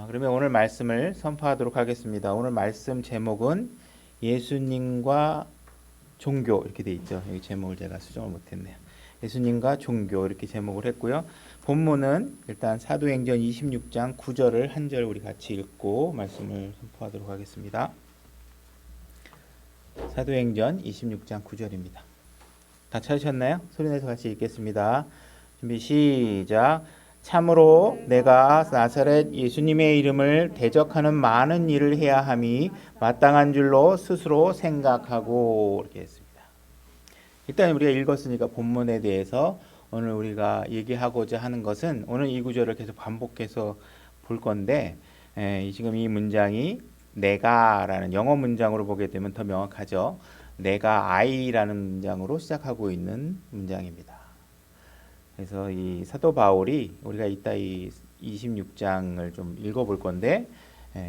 그러면 오늘 말씀을 선포하도록 하겠습니다. 오늘 말씀 제목은 예수님과 종교 이렇게 돼 있죠. 여기 제목을 제가 수정을 못했네요. 예수님과 종교 이렇게 제목을 했고요. 본문은 일단 사도행전 26장 9절을 한 절 우리 같이 읽고 말씀을 선포하도록 하겠습니다. 사도행전 26장 9절입니다. 다 찾으셨나요? 소리내서 같이 읽겠습니다. 준비 시작. 참으로 내가 나사렛 예수님의 이름을 대적하는 많은 일을 해야 함이 마땅한 줄로 스스로 생각하고 이렇게 했습니다. 일단 우리가 읽었으니까 본문에 대해서 오늘 우리가 얘기하고자 하는 것은 오늘 이 구절을 계속 반복해서 볼 건데 지금 이 문장이 내가라는 영어 문장으로 보게 되면 더 명확하죠. 내가 I라는 문장으로 시작하고 있는 문장입니다. 그래서 이 사도 바울이 우리가 이따 이 26장을 좀 읽어볼 건데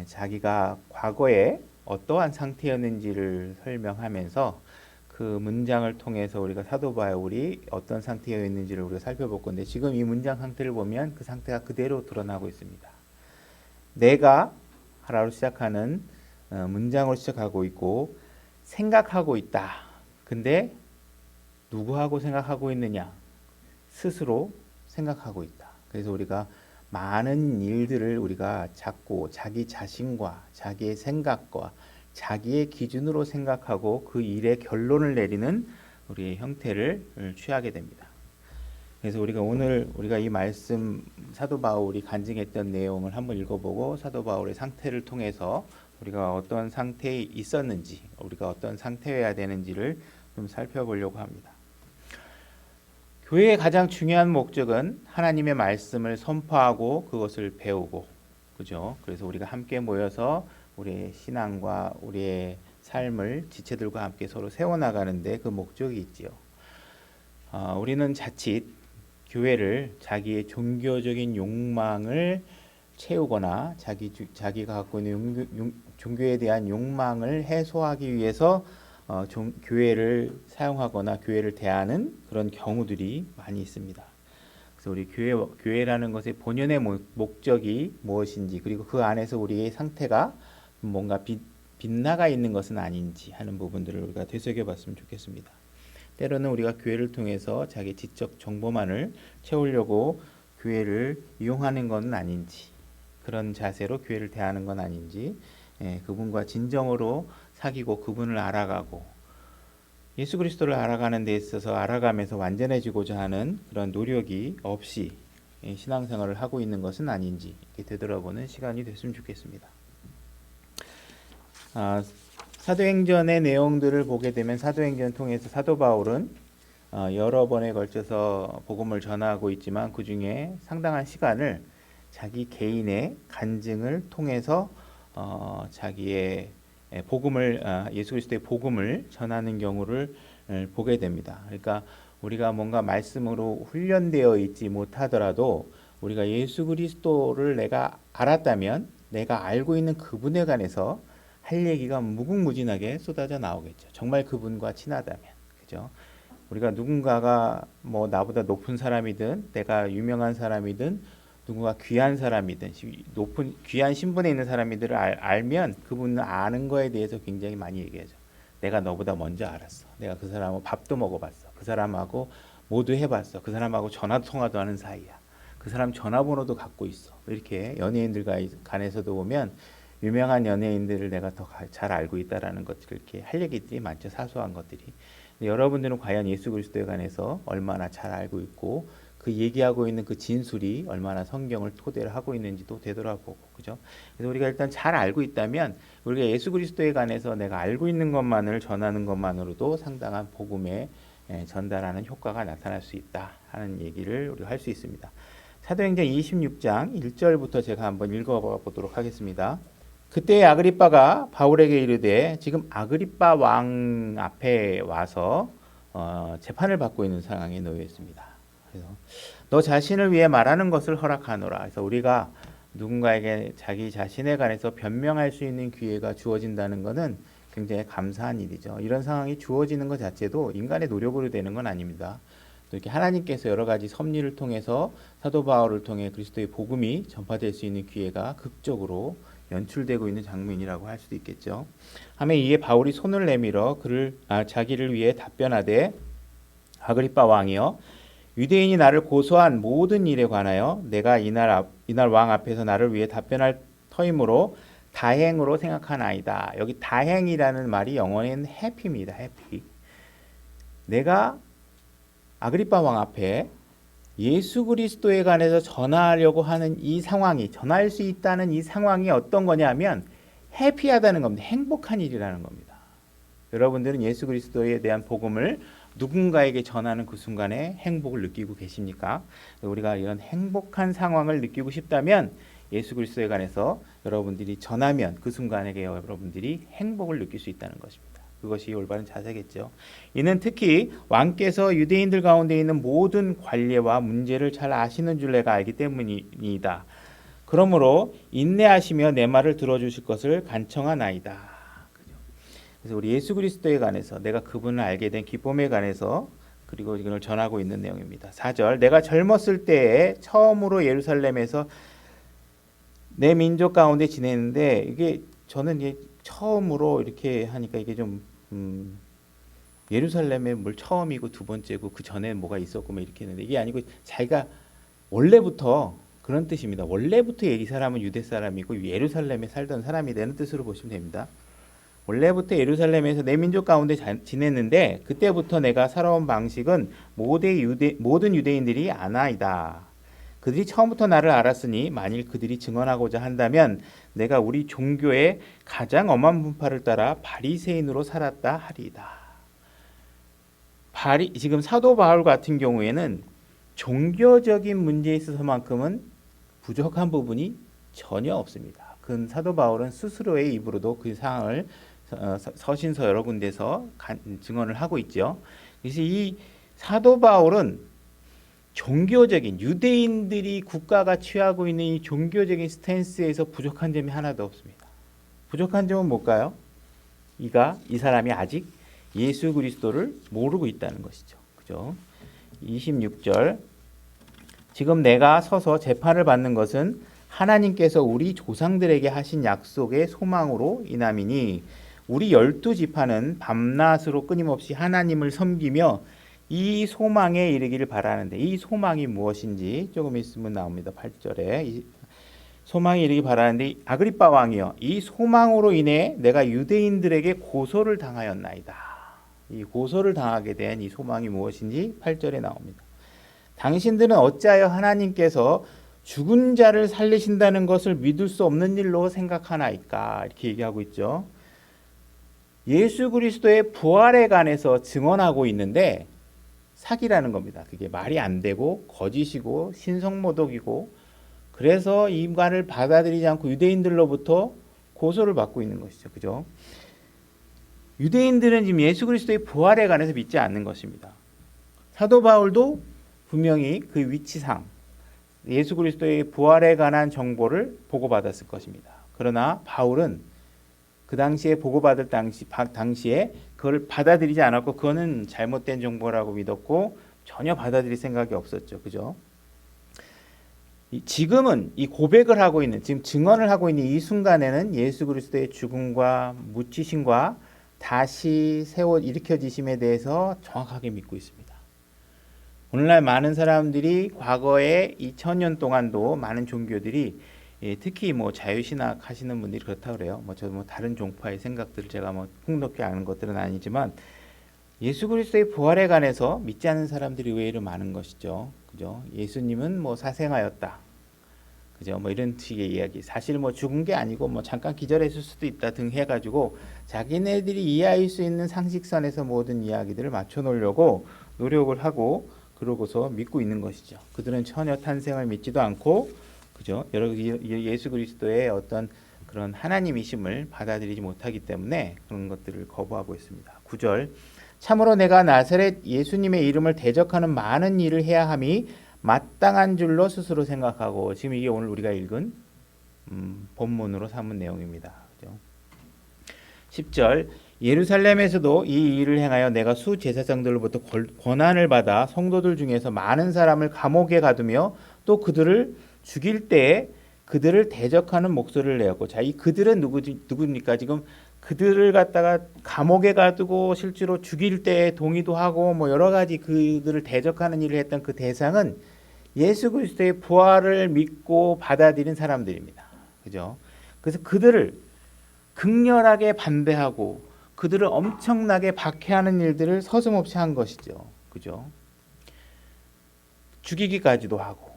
자기가 과거에 어떠한 상태였는지를 설명하면서 그 문장을 통해서 우리가 사도 바울이 어떤 상태였는지를 우리가 살펴볼 건데 지금 이 문장 상태를 보면 그 상태가 그대로 드러나고 있습니다. 내가 하라로 시작하는 문장으로 시작하고 있고 생각하고 있다. 근데 누구하고 생각하고 있느냐? 스스로 생각하고 있다. 그래서 우리가 많은 일들을 우리가 자꾸 자기 자신과 자기의 생각과 자기의 기준으로 생각하고 그 일의 결론을 내리는 우리의 형태를 취하게 됩니다. 그래서 우리가 이 말씀 사도 바울이 간증했던 내용을 한번 읽어보고 사도 바울의 상태를 통해서 우리가 어떤 상태에 있었는지 우리가 어떤 상태여야 되는지를 좀 살펴보려고 합니다. 교회의 가장 중요한 목적은 하나님의 말씀을 선포하고 그것을 배우고, 그죠? 그래서 우리가 함께 모여서 우리의 신앙과 우리의 삶을 지체들과 함께 서로 세워나가는데 그 목적이 있지요. 우리는 자칫 교회를 자기의 종교적인 욕망을 채우거나 자기가 갖고 있는 종교에 대한 욕망을 해소하기 위해서 교회를 사용하거나 교회를 대하는 그런 경우들이 많이 있습니다. 그래서 우리 교회라는 것의 본연의 목적이 무엇인지 그리고 그 안에서 우리의 상태가 뭔가 빗나가 있는 것은 아닌지 하는 부분들을 우리가 되새겨봤으면 좋겠습니다. 때로는 우리가 교회를 통해서 자기 지적 정보만을 채우려고 교회를 이용하는 것은 아닌지 그런 자세로 교회를 대하는 건 아닌지 그분과 진정으로 사귀고 그분을 알아가고 예수 그리스도를 알아가는 데 있어서 알아가면서 완전해지고자 하는 그런 노력이 없이 신앙생활을 하고 있는 것은 아닌지 이렇게 되돌아보는 시간이 됐으면 좋겠습니다. 사도행전의 내용들을 보게 되면 사도행전 통해서 사도 바울은 여러 번에 걸쳐서 복음을 전하고 있지만 그 중에 상당한 시간을 자기 개인의 간증을 통해서 자기의 복음을 예수 그리스도의 복음을 전하는 경우를 보게 됩니다. 그러니까 우리가 뭔가 말씀으로 훈련되어 있지 못하더라도 우리가 예수 그리스도를 내가 알았다면 내가 알고 있는 그분에 관해서 할 얘기가 무궁무진하게 쏟아져 나오겠죠. 정말 그분과 친하다면, 그죠? 우리가 누군가가 뭐 나보다 높은 사람이든 내가 유명한 사람이든 누군가 귀한 사람이든 귀한 신분에 있는 사람들을 알면 그분을 아는 거에 대해서 굉장히 많이 얘기하죠. 내가 너보다 먼저 알았어. 내가 그 사람하고 밥도 먹어봤어. 그 사람하고 모두 해봤어. 그 사람하고 전화 통화도 하는 사이야. 그 사람 전화번호도 갖고 있어. 이렇게 연예인들 간에서도 보면 유명한 연예인들을 내가 더 잘 알고 있다라는 것들 이렇게 할 얘기들이 많죠. 사소한 것들이. 여러분들은 과연 예수 그리스도에 관해서 얼마나 잘 알고 있고 그 얘기하고 있는 그 진술이 얼마나 성경을 토대로 하고 있는지도 되돌아보고, 그죠? 그래서 우리가 일단 잘 알고 있다면 우리가 예수 그리스도에 관해서 내가 알고 있는 것만을 전하는 것만으로도 상당한 복음에 전달하는 효과가 나타날 수 있다 하는 얘기를 우리가 할 수 있습니다. 사도행전 26장 1절부터 제가 한번 읽어보도록 하겠습니다. 그때 아그리빠가 바울에게 이르되 지금 아그리빠 왕 앞에 와서 재판을 받고 있는 상황에 놓여 있습니다. 그래서 너 자신을 위해 말하는 것을 허락하노라. 그래서 우리가 누군가에게 자기 자신에 관해서 변명할 수 있는 기회가 주어진다는 것은 굉장히 감사한 일이죠. 이런 상황이 주어지는 것 자체도 인간의 노력으로 되는 건 아닙니다. 또 이렇게 하나님께서 여러 가지 섭리를 통해서 사도 바울을 통해 그리스도의 복음이 전파될 수 있는 기회가 극적으로 연출되고 있는 장면이라고 할 수도 있겠죠. 하면 이에 바울이 손을 내밀어 자기를 위해 답변하되 아그리빠 왕이여 유대인이 나를 고소한 모든 일에 관하여 내가 이날 왕 앞에서 나를 위해 답변할 터이므로 다행으로 생각하나이다. 여기 다행이라는 말이 영어에는 해피입니다. 해피. 내가 아그리빠 왕 앞에 예수 그리스도에 관해서 전하려고 하는 이 상황이, 전할 수 있다는 이 상황이 어떤 거냐면 해피하다는 겁니다. 행복한 일이라는 겁니다. 여러분들은 예수 그리스도에 대한 복음을 누군가에게 전하는 그 순간에 행복을 느끼고 계십니까? 우리가 이런 행복한 상황을 느끼고 싶다면 예수 그리스도에 관해서 여러분들이 전하면 그 순간에 여러분들이 행복을 느낄 수 있다는 것입니다. 그것이 올바른 자세겠죠. 이는 특히 왕께서 유대인들 가운데 있는 모든 관례와 문제를 잘 아시는 줄 내가 알기 때문이다. 그러므로 인내하시며 내 말을 들어주실 것을 간청하나이다. 그래서 우리 예수 그리스도에 관해서 내가 그분을 알게 된 기쁨에 관해서 그리고 이걸 전하고 있는 내용입니다. 4절 내가 젊었을 때에 처음으로 예루살렘에서 내 민족 가운데 지냈는데 이게 저는 이게 처음으로 이렇게 하니까 이게 좀 예루살렘에 뭘 처음이고 두 번째고 그 전에 뭐가 있었고 뭐 이렇게 했는데 이게 아니고 자기가 원래부터 그런 뜻입니다. 원래부터 이 사람은 유대 사람이고 예루살렘에 살던 사람이 되는 뜻으로 보시면 됩니다. 원래부터 예루살렘에서 내 민족 가운데 지냈는데 그때부터 내가 살아온 방식은 모든 유대인들이 아나이다. 그들이 처음부터 나를 알았으니 만일 그들이 증언하고자 한다면 내가 우리 종교의 가장 엄한 분파를 따라 바리새인으로 살았다 하리이다. 지금 사도 바울 같은 경우에는 종교적인 문제에 있어서만큼은 부족한 부분이 전혀 없습니다. 그 사도 바울은 스스로의 입으로도 그 상황을 서신서 여러 군데서 증언을 하고 있죠. 그래서 이 사도 바울은 종교적인 유대인들이 국가가 취하고 있는 이 종교적인 스탠스에서 부족한 점이 하나도 없습니다. 부족한 점은 뭘까요? 이 사람이 아직 예수 그리스도를 모르고 있다는 것이죠. 그죠? 26절 지금 내가 서서 재판을 받는 것은 하나님께서 우리 조상들에게 하신 약속의 소망으로 인함이니 우리 12지파는 밤낮으로 끊임없이 하나님을 섬기며 이 소망에 이르기를 바라는데 이 소망이 무엇인지 조금 있으면 나옵니다. 8절에 이 소망에 이르기 바라는데 아그리빠 왕이여 이 소망으로 인해 내가 유대인들에게 고소를 당하였나이다. 이 고소를 당하게 된 이 소망이 무엇인지 8절에 나옵니다. 당신들은 어찌하여 하나님께서 죽은 자를 살리신다는 것을 믿을 수 없는 일로 생각하나이까 이렇게 얘기하고 있죠. 예수 그리스도의 부활에 관해서 증언하고 있는데 사기라는 겁니다. 그게 말이 안 되고 거짓이고 신성모독이고 그래서 이 말을 받아들이지 않고 유대인들로부터 고소를 받고 있는 것이죠. 그죠? 유대인들은 지금 예수 그리스도의 부활에 관해서 믿지 않는 것입니다. 사도 바울도 분명히 그 위치상 예수 그리스도의 부활에 관한 정보를 보고받았을 것입니다. 그러나 바울은 그 당시에 보고받을 당시에 그걸 받아들이지 않았고 그거는 잘못된 정보라고 믿었고 전혀 받아들일 생각이 없었죠. 그죠? 지금은 이 고백을 하고 있는 지금 증언을 하고 있는 이 순간에는 예수 그리스도의 죽음과 묻히심과 다시 일으켜지심에 대해서 정확하게 믿고 있습니다. 오늘날 많은 사람들이 과거에 2000년 동안도 많은 종교들이 특히 뭐 자유신학 하시는 분들이 그렇다고 그래요. 저도 다른 종파의 생각들을 제가 폭넓게 아는 것들은 아니지만 예수 그리스도의 부활에 관해서 믿지 않는 사람들이 의외로 많은 것이죠. 그죠? 예수님은 사생하였다. 그죠? 이런 식의 이야기. 사실 죽은 게 아니고 잠깐 기절했을 수도 있다 등 해가지고 자기네들이 이해할 수 있는 상식선에서 모든 이야기들을 맞춰 놓으려고 노력을 하고 그러고서 믿고 있는 것이죠. 그들은 전혀 탄생을 믿지도 않고 그죠? 예수 그리스도의 어떤 그런 하나님이심을 받아들이지 못하기 때문에 그런 것들을 거부하고 있습니다. 9절 참으로 내가 나사렛 예수님의 이름을 대적하는 많은 일을 해야 함이 마땅한 줄로 스스로 생각하고 지금 이게 오늘 우리가 읽은 본문으로 삼은 내용입니다. 그죠? 10절 예루살렘에서도 이 일을 행하여 내가 수제사장들로부터 권한을 받아 성도들 중에서 많은 사람을 감옥에 가두며 또 그들을 죽일 때에 그들을 대적하는 목소리를 내었고, 자, 이 그들은 누구입니까? 지금 그들을 갖다가 감옥에 가두고 실제로 죽일 때 동의도 하고 뭐 여러 가지 그들을 대적하는 일을 했던 그 대상은 예수 그리스도의 부활을 믿고 받아들인 사람들입니다. 그죠? 그래서 그들을 극렬하게 반대하고 그들을 엄청나게 박해하는 일들을 서슴없이 한 것이죠. 그죠? 죽이기까지도 하고.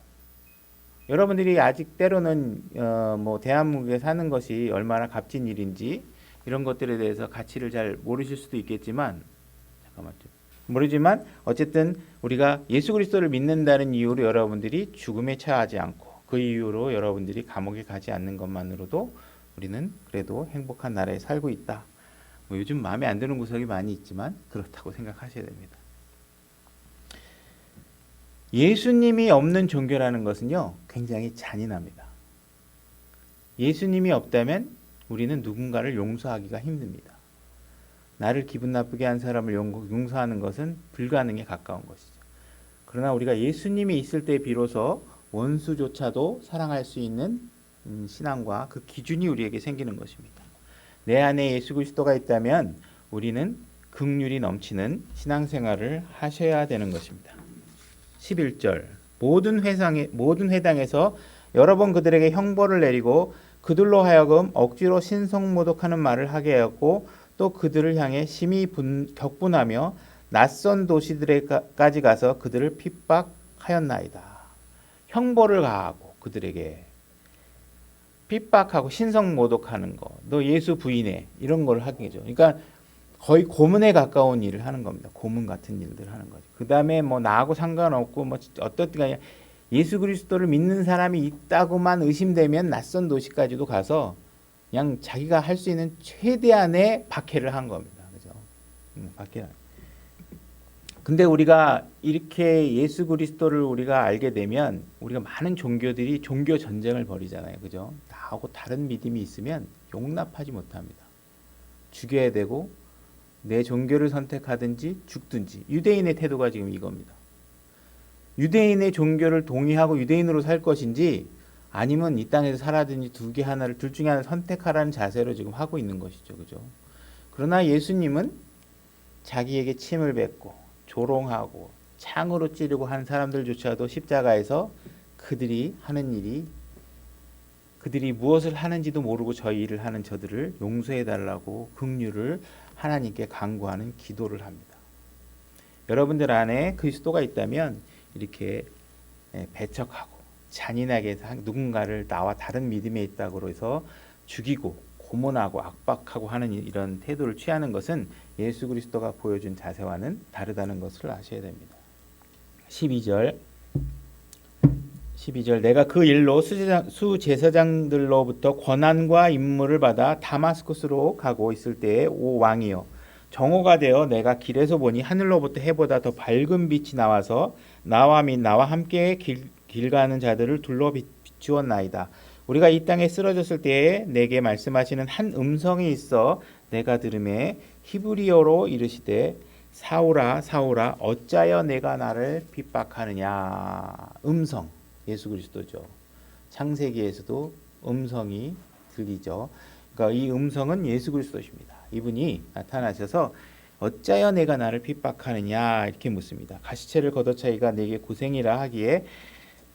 여러분들이 아직 때로는 뭐 대한민국에 사는 것이 얼마나 값진 일인지 이런 것들에 대해서 가치를 잘 모르실 수도 있겠지만, 잠깐만 좀 모르지만 어쨌든 우리가 예수 그리스도를 믿는다는 이유로 여러분들이 죽음에 처하지 않고 그 이유로 여러분들이 감옥에 가지 않는 것만으로도 우리는 그래도 행복한 나라에 살고 있다. 뭐 요즘 마음에 안 드는 구석이 많이 있지만 그렇다고 생각하셔야 됩니다. 예수님이 없는 종교라는 것은요, 굉장히 잔인합니다. 예수님이 없다면 우리는 누군가를 용서하기가 힘듭니다. 나를 기분 나쁘게 한 사람을 용서하는 것은 불가능에 가까운 것이죠. 그러나 우리가 예수님이 있을 때 비로소 원수조차도 사랑할 수 있는 신앙과 그 기준이 우리에게 생기는 것입니다. 내 안에 예수 그리스도가 있다면 우리는 긍휼이 넘치는 신앙생활을 하셔야 되는 것입니다. 11절 모든 회당에서 여러 번 그들에게 형벌을 내리고 그들로 하여금 억지로 신성모독하는 말을 하게 하였고 또 그들을 향해 심히 격분하며 낯선 도시들에까지 가서 그들을 핍박하였나이다. 형벌을 가하고 그들에게 핍박하고 신성모독하는 거, 너 예수 부인해, 이런 걸 하게 되죠. 그러니까 거의 고문에 가까운 일을 하는 겁니다. 고문 같은 일들을 하는 거죠. 그 다음에 뭐 나하고 상관없고 뭐 어떻든 예수 그리스도를 믿는 사람이 있다고만 의심되면 낯선 도시까지도 가서 그냥 자기가 할 수 있는 최대한의 박해를 한 겁니다. 그죠? 박해. 근데 우리가 이렇게 예수 그리스도를 우리가 알게 되면 우리가 많은 종교들이 종교 전쟁을 벌이잖아요. 그죠? 나하고 다른 믿음이 있으면 용납하지 못합니다. 죽여야 되고 내 종교를 선택하든지 죽든지. 유대인의 태도가 지금 이겁니다. 유대인의 종교를 동의하고 유대인으로 살 것인지 아니면 이 땅에서 살아든지 둘 중에 하나를 선택하라는 자세로 지금 하고 있는 것이죠. 그죠? 그러나 예수님은 자기에게 침을 뱉고 조롱하고 창으로 찌르고 한 사람들조차도 십자가에서 그들이 하는 일이, 그들이 무엇을 하는지도 모르고 저 일을 하는 저들을 용서해 달라고 긍휼을 하나님께 간구하는 기도를 합니다. 여러분들 안에 그리스도가 있다면 이렇게 배척하고 잔인하게 누군가를 나와 다른 믿음에 있다고 해서 죽이고 고문하고 압박하고 하는 이런 태도를 취하는 것은 예수 그리스도가 보여준 자세와는 다르다는 것을 아셔야 됩니다. 12절 내가 그 일로 수제사장들로부터 권한과 임무를 받아 다마스쿠스로 가고 있을 때에 오 왕이여 정오가 되어 내가 길에서 보니 하늘로부터 해보다 더 밝은 빛이 나와서 나와 및 나와 함께 길 가는 자들을 둘러 비추었나이다. 우리가 이 땅에 쓰러졌을 때에 내게 말씀하시는 한 음성이 있어 내가 들음에 히브리어로 이르시되 사울아 사울아 어찌하여 내가 나를 핍박하느냐. 음성, 예수 그리스도죠. 창세기에서도 음성이 들리죠. 그러니까 이 음성은 예수 그리스도십니다. 이분이 나타나셔서 어찌하여 내가 나를 핍박하느냐 이렇게 묻습니다. 가시체를 걷어차기가 내게 고생이라 하기에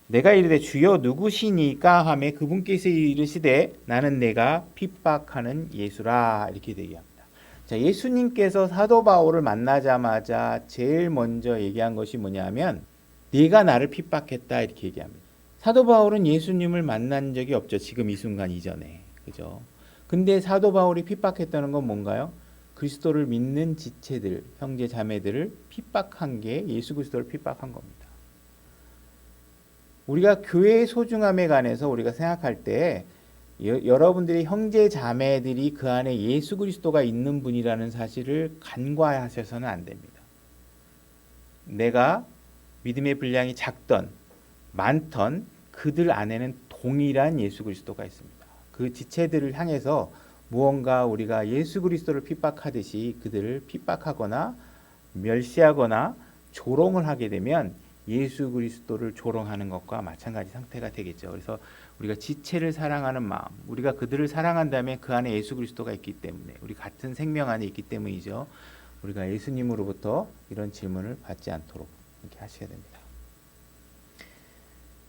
내가 이르되 주여 누구시니까 하매 그분께서 이르시되 나는 내가 핍박하는 예수라 이렇게 얘기합니다. 자, 예수님께서 사도 바울을 만나자마자 제일 먼저 얘기한 것이 뭐냐면 네가 나를 핍박했다 이렇게 얘기합니다. 사도 바울은 예수님을 만난 적이 없죠. 지금 이 순간 이전에. 그죠? 근데 사도 바울이 핍박했다는 건 뭔가요? 그리스도를 믿는 지체들, 형제 자매들을 핍박한 게 예수 그리스도를 핍박한 겁니다. 우리가 교회의 소중함에 관해서 우리가 생각할 때 여러분들이 형제 자매들이 그 안에 예수 그리스도가 있는 분이라는 사실을 간과하셔서는 안 됩니다. 내가 믿음의 분량이 작던 많던 그들 안에는 동일한 예수 그리스도가 있습니다. 그 지체들을 향해서 무언가 우리가 예수 그리스도를 핍박하듯이 그들을 핍박하거나 멸시하거나 조롱을 하게 되면 예수 그리스도를 조롱하는 것과 마찬가지 상태가 되겠죠. 그래서 우리가 지체를 사랑하는 마음, 우리가 그들을 사랑한다면 그 안에 예수 그리스도가 있기 때문에, 우리 같은 생명 안에 있기 때문이죠. 우리가 예수님으로부터 이런 질문을 받지 않도록 이렇게 하셔야 됩니다.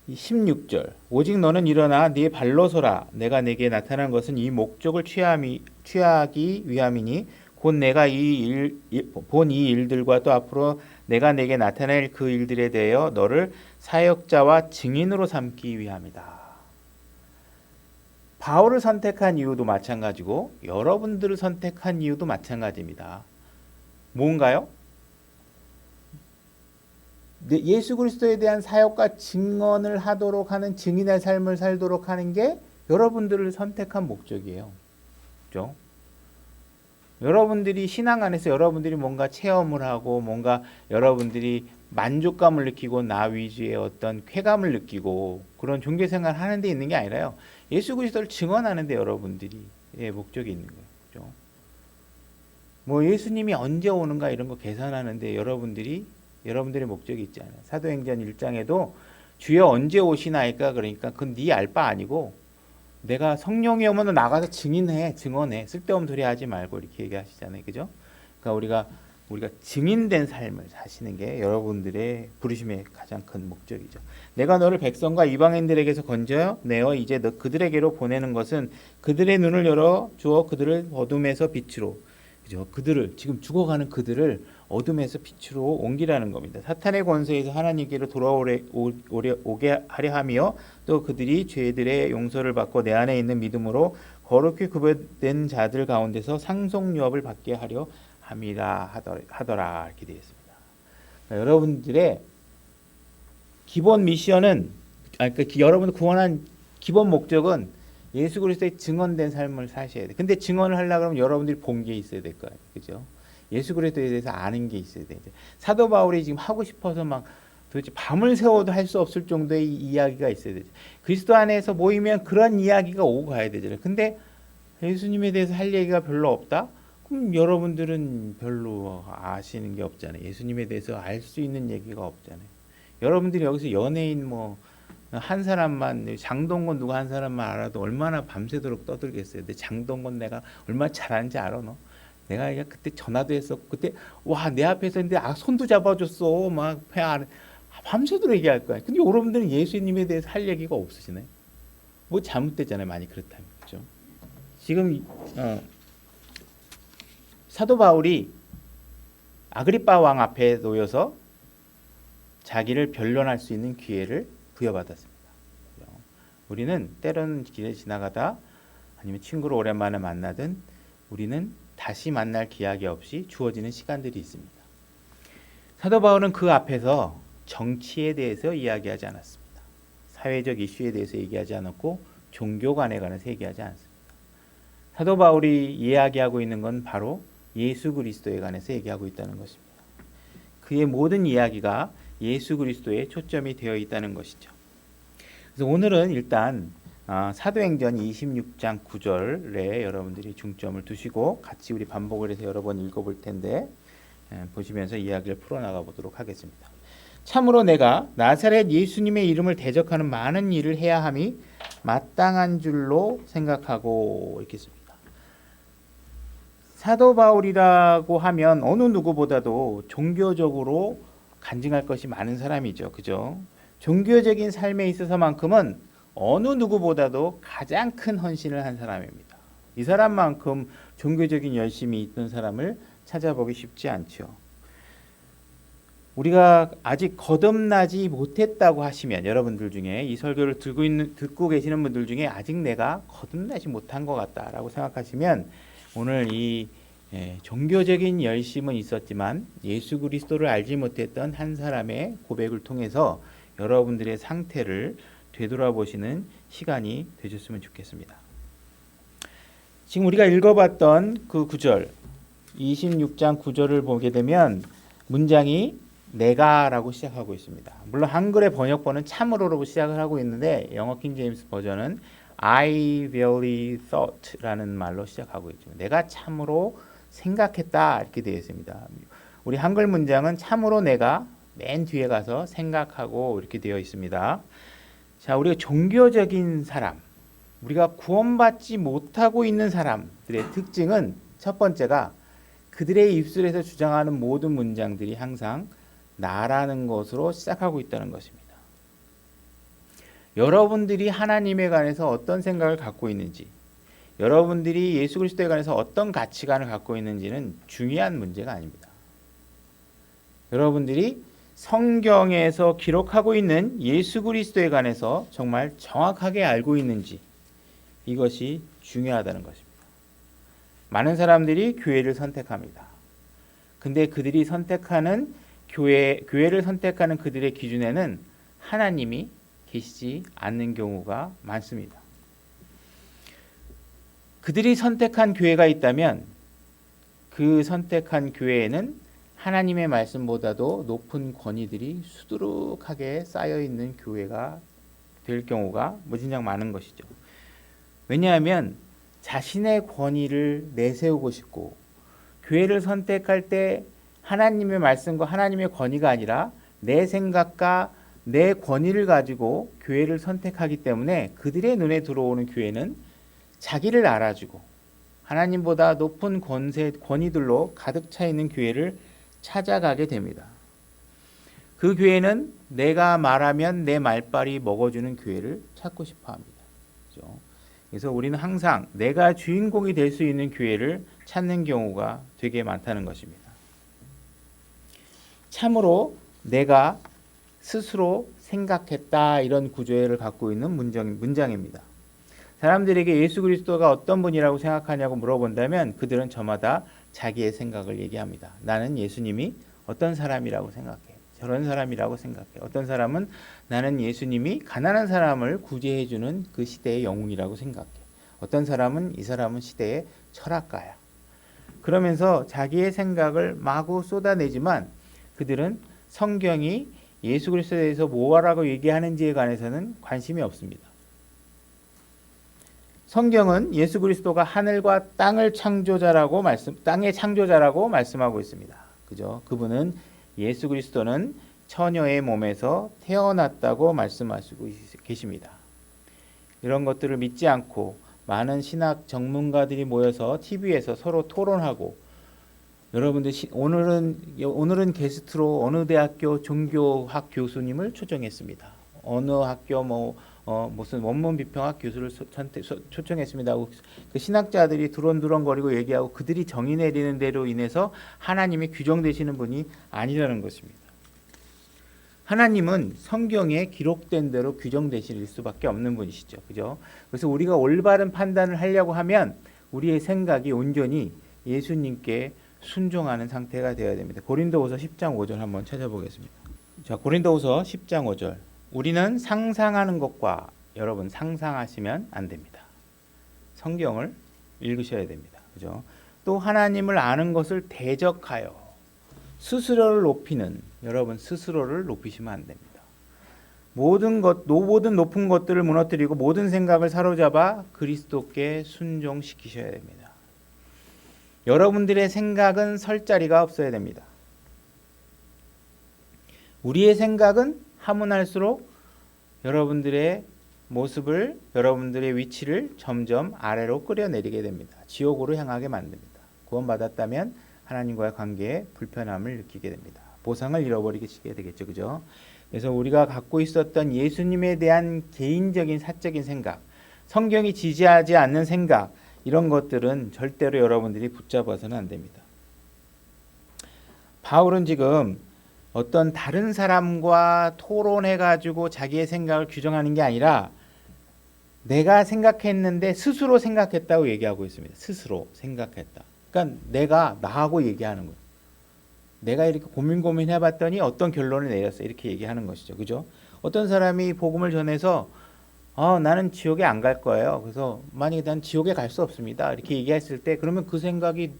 이 16절, 오직 너는 일어나 네 발로 서라. 내가 내게 나타난 것은 이 목적을 취하기 위함이니 곧 내가 본 이 일들과 또 앞으로 내가 내게 나타낼 그 일들에 대하여 너를 사역자와 증인으로 삼기 위함이다. 바울을 선택한 이유도 마찬가지고 여러분들을 선택한 이유도 마찬가지입니다. 뭔가요? 예수 그리스도에 대한 사역과 증언을 하도록 하는, 증인의 삶을 살도록 하는 게 여러분들을 선택한 목적이에요. 그렇죠? 여러분들이 신앙 안에서 여러분들이 뭔가 체험을 하고 뭔가 여러분들이 만족감을 느끼고 나 위주의 어떤 쾌감을 느끼고 그런 종교 생활을 하는 데 있는 게 아니라요. 예수 그리스도를 증언하는 데 여러분들이 목적이 있는 거예요. 그렇죠? 뭐 예수님이 언제 오는가 이런 거 계산하는데 여러분들의 목적이 있잖아요. 사도행전 1장에도 주여 언제 오시나이까, 그러니까 그건 네 알 바 아니고 내가 성령이 오면 나가서 증언해. 쓸데없는 소리 하지 말고 이렇게 얘기하시잖아요. 그죠? 그러니까 우리가 증인된 삶을 사시는 게 여러분들의 부르심의 가장 큰 목적이죠. 내가 너를 백성과 이방인들에게서 건져 내어 이제 너 그들에게로 보내는 것은 그들의 눈을 열어 주어 그들을 어둠에서 빛으로, 그죠? 그들을, 지금 죽어가는 그들을 어둠에서 빛으로 옮기라는 겁니다. 사탄의 권세에서 하나님께로 오게 하려 하며 또 그들이 죄들의 용서를 받고 내 안에 있는 믿음으로 거룩히 구별된 자들 가운데서 상속유업을 받게 하려 함이라 하더라 이렇게 되어 있습니다. 그러니까 여러분들의 기본 미션은, 그러니까 여러분을 구원한 기본 목적은 예수 그리스도의 증언된 삶을 사셔야 돼. 근데 증언을 하려고 하면 여러분들이 본 게 있어야 될 거예요. 그죠? 예수 그리스도에 대해서 아는 게 있어야 돼. 사도 바울이 지금 하고 싶어서 막 도대체 밤을 새워도 할 수 없을 정도의 이야기가 있어야 되죠. 그리스도 안에서 모이면 그런 이야기가 오고 가야 되잖아요. 근데 예수님에 대해서 할 얘기가 별로 없다? 그럼 여러분들은 별로 아시는 게 없잖아요. 예수님에 대해서 알 수 있는 얘기가 없잖아요. 여러분들이 여기서 연예인 한 사람만, 장동건 누가 한 사람만 알아도 얼마나 밤새도록 떠들겠어요. 근데 장동건 내가 얼마나 잘하는지 알아 너? 내가 그때 전화도 했었고 그때 와 내 앞에서 했는데 손도 잡아줬어. 막 밤새도록 얘기할 거야. 근데 여러분들은 예수님에 대해서 할 얘기가 없으시네. 뭐 잘못됐잖아요. 많이 그렇다면. 그렇죠? 지금 사도 바울이 아그리빠 왕 앞에 놓여서 자기를 변론할 수 있는 기회를 부여받았습니다. 우리는 때로는 길에 지나가다 아니면 친구를 오랜만에 만나든 우리는 다시 만날 기약이 없이 주어지는 시간들이 있습니다. 사도 바울은 그 앞에서 정치에 대해서 이야기하지 않았습니다. 사회적 이슈에 대해서 얘기하지 않았고 종교관에 관해서 얘기하지 않습니다. 사도 바울이 이야기하고 있는 건 바로 예수 그리스도에 관해서 얘기하고 있다는 것입니다. 그의 모든 이야기가 예수 그리스도에 초점이 되어 있다는 것이죠. 그래서 오늘은 일단 사도행전 26장 9절에 여러분들이 중점을 두시고 같이 우리 반복을 해서 여러 번 읽어볼 텐데 보시면서 이야기를 풀어나가 보도록 하겠습니다. 참으로 내가 나사렛 예수님의 이름을 대적하는 많은 일을 해야 함이 마땅한 줄로 생각하고 이렇게 씁니다. 사도 바울이라고 하면 어느 누구보다도 종교적으로 간증할 것이 많은 사람이죠. 그죠? 종교적인 삶에 있어서만큼은 어느 누구보다도 가장 큰 헌신을 한 사람입니다. 이 사람만큼 종교적인 열심이 있던 사람을 찾아보기 쉽지 않죠. 우리가 아직 거듭나지 못했다고 하시면 여러분들 중에 이 설교를 듣고 계시는 분들 중에 아직 내가 거듭나지 못한 것 같다라고 생각하시면 오늘 이 종교적인 열심은 있었지만 예수 그리스도를 알지 못했던 한 사람의 고백을 통해서 여러분들의 상태를 되돌아보시는 시간이 되셨으면 좋겠습니다. 지금 우리가 읽어봤던 그 9절 26장 9절을 보게 되면 문장이 내가라고 시작하고 있습니다. 물론 한글의 번역본은 참으로로 시작을 하고 있는데 영어 킹제임스 버전은 I really thought라는 말로 시작하고 있죠. 내가 참으로 생각했다 이렇게 되어 있습니다. 우리 한글 문장은 참으로 내가 맨 뒤에 가서 생각하고 이렇게 되어 있습니다. 자, 우리가 종교적인 사람, 우리가 구원받지 못하고 있는 사람들의 특징은 첫 번째가 그들의 입술에서 주장하는 모든 문장들이 항상 나라는 것으로 시작하고 있다는 것입니다. 여러분들이 하나님에 관해서 어떤 생각을 갖고 있는지, 여러분들이 예수 그리스도에 관해서 어떤 가치관을 갖고 있는지는 중요한 문제가 아닙니다. 여러분들이 성경에서 기록하고 있는 예수 그리스도에 관해서 정말 정확하게 알고 있는지, 이것이 중요하다는 것입니다. 많은 사람들이 교회를 선택합니다. 근데 그들이 선택하는 교회를 선택하는 그들의 기준에는 하나님이 계시지 않는 경우가 많습니다. 그들이 선택한 교회가 있다면 그 선택한 교회에는 하나님의 말씀보다도 높은 권위들이 수두룩하게 쌓여 있는 교회가 될 경우가 무진장 많은 것이죠. 왜냐하면 자신의 권위를 내세우고 싶고, 교회를 선택할 때 하나님의 말씀과 하나님의 권위가 아니라 내 생각과 내 권위를 가지고 교회를 선택하기 때문에 그들의 눈에 들어오는 교회는 자기를 알아주고 하나님보다 높은 권위들로 가득 차 있는 교회를 찾아가게 됩니다. 그 교회는 내가 말하면 내 말빨이 먹어주는 교회를 찾고 싶어 합니다. 그렇죠? 그래서 우리는 항상 내가 주인공이 될 수 있는 교회를 찾는 경우가 되게 많다는 것입니다. 참으로 내가 스스로 생각했다, 이런 구조를 갖고 있는 문장입니다. 사람들에게 예수 그리스도가 어떤 분이라고 생각하냐고 물어본다면 그들은 저마다 자기의 생각을 얘기합니다. 나는 예수님이 어떤 사람이라고 생각해. 저런 사람이라고 생각해. 어떤 사람은 나는 예수님이 가난한 사람을 구제해주는 그 시대의 영웅이라고 생각해. 어떤 사람은 이 사람은 시대의 철학가야. 그러면서 자기의 생각을 마구 쏟아내지만 그들은 성경이 예수 그리스도에 대해서 뭐라고 얘기하는지에 관해서는 관심이 없습니다. 성경은 예수 그리스도가 하늘과 땅의 창조자라고 말씀하고 있습니다. 그죠? 그분은 예수 그리스도는 처녀의 몸에서 태어났다고 말씀하시고 계십니다. 이런 것들을 믿지 않고 많은 신학 전문가들이 모여서 TV에서 서로 토론하고, 여러분들 오늘은 게스트로 어느 대학교 종교학 교수님을 초청했습니다. 어느 학교 무슨 원문 비평학 교수를 초청했습니다 하고 그 신학자들이 두런두런거리고 얘기하고 그들이 정의 내리는 대로 인해서 하나님이 규정되시는 분이 아니라는 것입니다. 하나님은 성경에 기록된 대로 규정되실 수밖에 없는 분이시죠. 그죠? 그래서 우리가 올바른 판단을 하려고 하면 우리의 생각이 온전히 예수님께 순종하는 상태가 되어야 됩니다. 고린도후서 10장 5절 한번 찾아보겠습니다. 자, 고린도후서 10장 5절. 우리는 상상하는 것과, 여러분 상상하시면 안 됩니다. 성경을 읽으셔야 됩니다. 그죠? 또 하나님을 아는 것을 대적하여 스스로를 높이는, 여러분 스스로를 높이시면 안 됩니다. 모든 높은 것들을 무너뜨리고 모든 생각을 사로잡아 그리스도께 순종시키셔야 됩니다. 여러분들의 생각은 설 자리가 없어야 됩니다. 우리의 생각은 하문할수록 여러분들의 모습을, 여러분들의 위치를 점점 아래로 끌어내리게 됩니다. 지옥으로 향하게 만듭니다. 구원받았다면 하나님과의 관계에 불편함을 느끼게 됩니다. 보상을 잃어버리게 되겠죠. 그죠? 그래서 우리가 갖고 있었던 예수님에 대한 개인적인 사적인 생각, 성경이 지지하지 않는 생각, 이런 것들은 절대로 여러분들이 붙잡아서는 안 됩니다. 바울은 지금 어떤 다른 사람과 토론해가지고 자기의 생각을 규정하는 게 아니라 내가 생각했는데 스스로 생각했다고 얘기하고 있습니다. 스스로 생각했다. 그러니까 내가 나하고 얘기하는 거예요. 내가 이렇게 고민해봤더니 어떤 결론을 내렸어. 이렇게 얘기하는 것이죠. 그죠? 어떤 사람이 복음을 전해서 나는 지옥에 안 갈 거예요. 그래서 만약에 난 지옥에 갈 수 없습니다. 이렇게 얘기했을 때 그러면 그 생각이,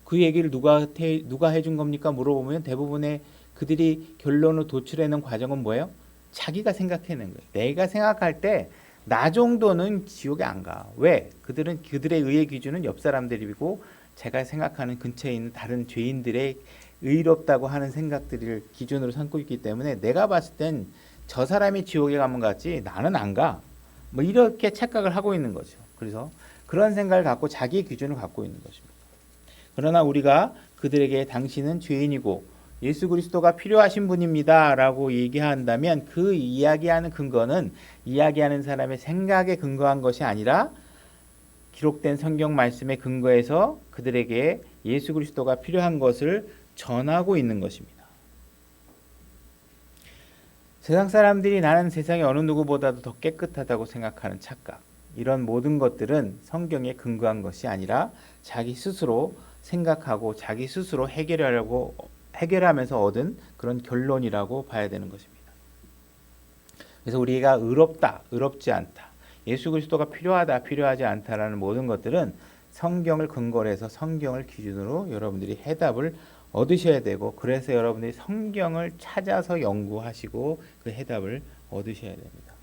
그 얘기를 누가 해준 겁니까? 물어보면 대부분의 그들이 결론을 도출해낸 과정은 뭐예요? 자기가 생각해낸 거예요. 내가 생각할 때 나 정도는 지옥에 안 가. 왜? 그들은 그들의 의의 기준은 옆 사람들이고 제가 생각하는 근처에 있는 다른 죄인들의 의롭다고 하는 생각들을 기준으로 삼고 있기 때문에 내가 봤을 땐 저 사람이 지옥에 가면 갔지 나는 안 가. 뭐 이렇게 착각을 하고 있는 거죠. 그래서 그런 생각을 갖고 자기의 기준을 갖고 있는 것입니다. 그러나 우리가 그들에게 당신은 죄인이고 예수 그리스도가 필요하신 분입니다 라고 얘기한다면 그 이야기하는 근거는 이야기하는 사람의 생각에 근거한 것이 아니라 기록된 성경 말씀에 근거해서 그들에게 예수 그리스도가 필요한 것을 전하고 있는 것입니다. 세상 사람들이 나는 세상의 어느 누구보다도 더 깨끗하다고 생각하는 착각, 이런 모든 것들은 성경에 근거한 것이 아니라 자기 스스로 생각하고 자기 스스로 해결하면서 얻은 그런 결론이라고 봐야 되는 것입니다. 그래서 우리가 의롭다, 의롭지 않다, 예수 그리스도가 필요하다, 필요하지 않다라는 모든 것들은 성경을 근거로 해서 성경을 기준으로 여러분들이 해답을 얻으셔야 되고, 그래서 여러분들이 성경을 찾아서 연구하시고 그 해답을 얻으셔야 됩니다.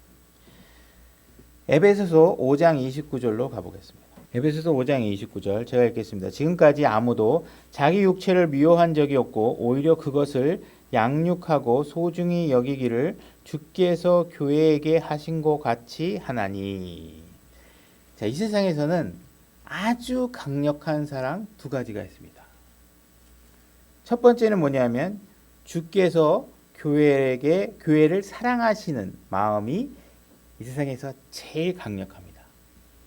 에베소서 5장 29절로 가보겠습니다. 에베소서 5장 29절 제가 읽겠습니다. 지금까지 아무도 자기 육체를 미워한 적이 없고 오히려 그것을 양육하고 소중히 여기기를 주께서 교회에게 하신 것 같이 하나니. 자, 이 세상에서는 아주 강력한 사랑 두 가지가 있습니다. 첫 번째는 뭐냐면 주께서 교회를 사랑하시는 마음이 이 세상에서 제일 강력합니다.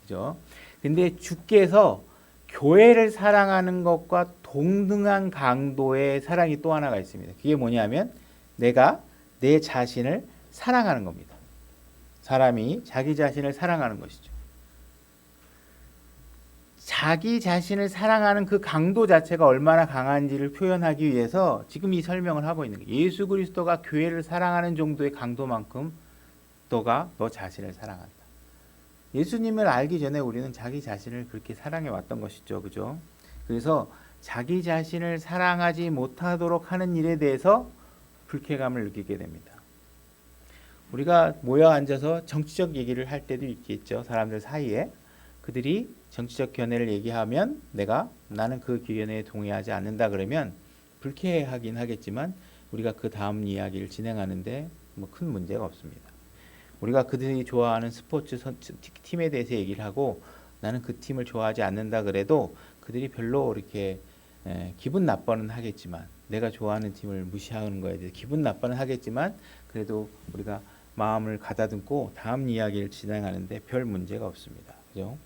그죠? 근데 주께서 교회를 사랑하는 것과 동등한 강도의 사랑이 또 하나가 있습니다. 그게 뭐냐면 내가 내 자신을 사랑하는 겁니다. 사람이 자기 자신을 사랑하는 것이죠. 자기 자신을 사랑하는 그 강도 자체가 얼마나 강한지를 표현하기 위해서 지금 이 설명을 하고 있는 거예요. 예수 그리스도가 교회를 사랑하는 정도의 강도만큼 너가 너 자신을 사랑한다. 예수님을 알기 전에 우리는 자기 자신을 그렇게 사랑해 왔던 것이죠. 그죠? 그래서 자기 자신을 사랑하지 못하도록 하는 일에 대해서 불쾌감을 느끼게 됩니다. 우리가 모여 앉아서 정치적 얘기를 할 때도 있겠죠. 사람들 사이에. 그들이 정치적 견해를 얘기하면 나는 그 견해에 동의하지 않는다 그러면 불쾌하긴 하겠지만 우리가 그 다음 이야기를 진행하는데 뭐 큰 문제가 없습니다. 우리가 그들이 좋아하는 스포츠 팀에 대해서 얘기를 하고 나는 그 팀을 좋아하지 않는다 그래도 그들이 별로 이렇게 기분 나빠는 하겠지만, 내가 좋아하는 팀을 무시하는 거에 대해서 기분 나빠는 하겠지만 그래도 우리가 마음을 가다듬고 다음 이야기를 진행하는데 별 문제가 없습니다. 그죠?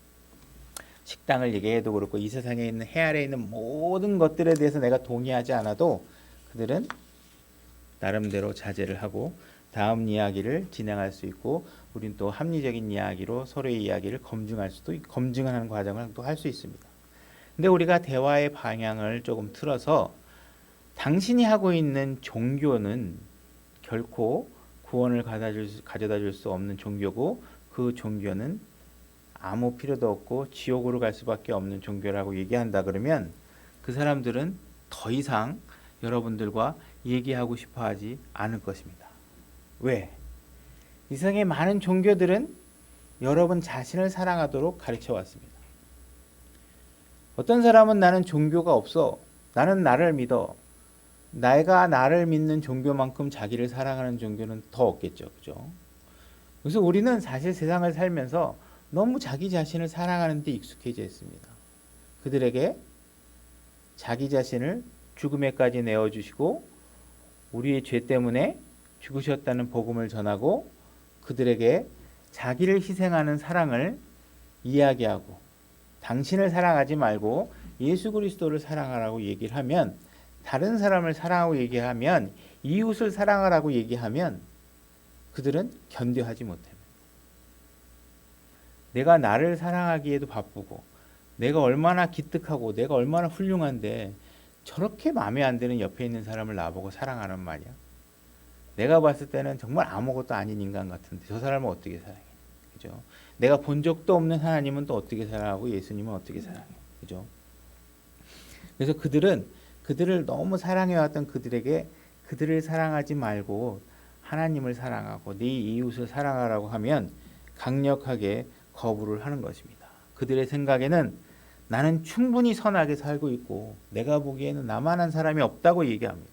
식당을 얘기해도 그렇고 이 세상에 있는 해 아래에 있는 모든 것들에 대해서 내가 동의하지 않아도 그들은 나름대로 자제를 하고 다음 이야기를 진행할 수 있고, 우린 또 합리적인 이야기로 서로의 이야기를 검증하는 과정을 또 할 수 있습니다. 근데 우리가 대화의 방향을 조금 틀어서 당신이 하고 있는 종교는 결코 구원을 가져다 줄 수 없는 종교고 그 종교는 아무 필요도 없고 지옥으로 갈 수밖에 없는 종교라고 얘기한다 그러면 그 사람들은 더 이상 여러분들과 얘기하고 싶어 하지 않을 것입니다. 왜? 이 세상의 많은 종교들은 여러분 자신을 사랑하도록 가르쳐 왔습니다. 어떤 사람은 나는 종교가 없어. 나는 나를 믿어. 내가 나를 믿는 종교만큼 자기를 사랑하는 종교는 더 없겠죠. 그죠? 그래서 우리는 사실 세상을 살면서 너무 자기 자신을 사랑하는 데 익숙해져 있습니다. 그들에게 자기 자신을 죽음에까지 내어주시고 우리의 죄 때문에 죽으셨다는 복음을 전하고 그들에게 자기를 희생하는 사랑을 이야기하고 당신을 사랑하지 말고 예수 그리스도를 사랑하라고 얘기를 하면, 다른 사람을 사랑하고 얘기하면, 이웃을 사랑하라고 얘기하면 그들은 견뎌하지 못합니다. 내가 나를 사랑하기에도 바쁘고 내가 얼마나 기특하고 내가 얼마나 훌륭한데 저렇게 마음에 안 드는 옆에 있는 사람을 나보고 사랑하란 말이야. 내가 봤을 때는 정말 아무것도 아닌 인간 같은데 저 사람을 어떻게 사랑해? 그죠? 내가 본 적도 없는 하나님은 또 어떻게 사랑하고 예수님은 어떻게 사랑해? 그죠? 그래서 그들을 너무 사랑해왔던 그들에게 그들을 사랑하지 말고 하나님을 사랑하고 네 이웃을 사랑하라고 하면 강력하게 거부를 하는 것입니다. 그들의 생각에는 나는 충분히 선하게 살고 있고 내가 보기에는 나만한 사람이 없다고 얘기합니다.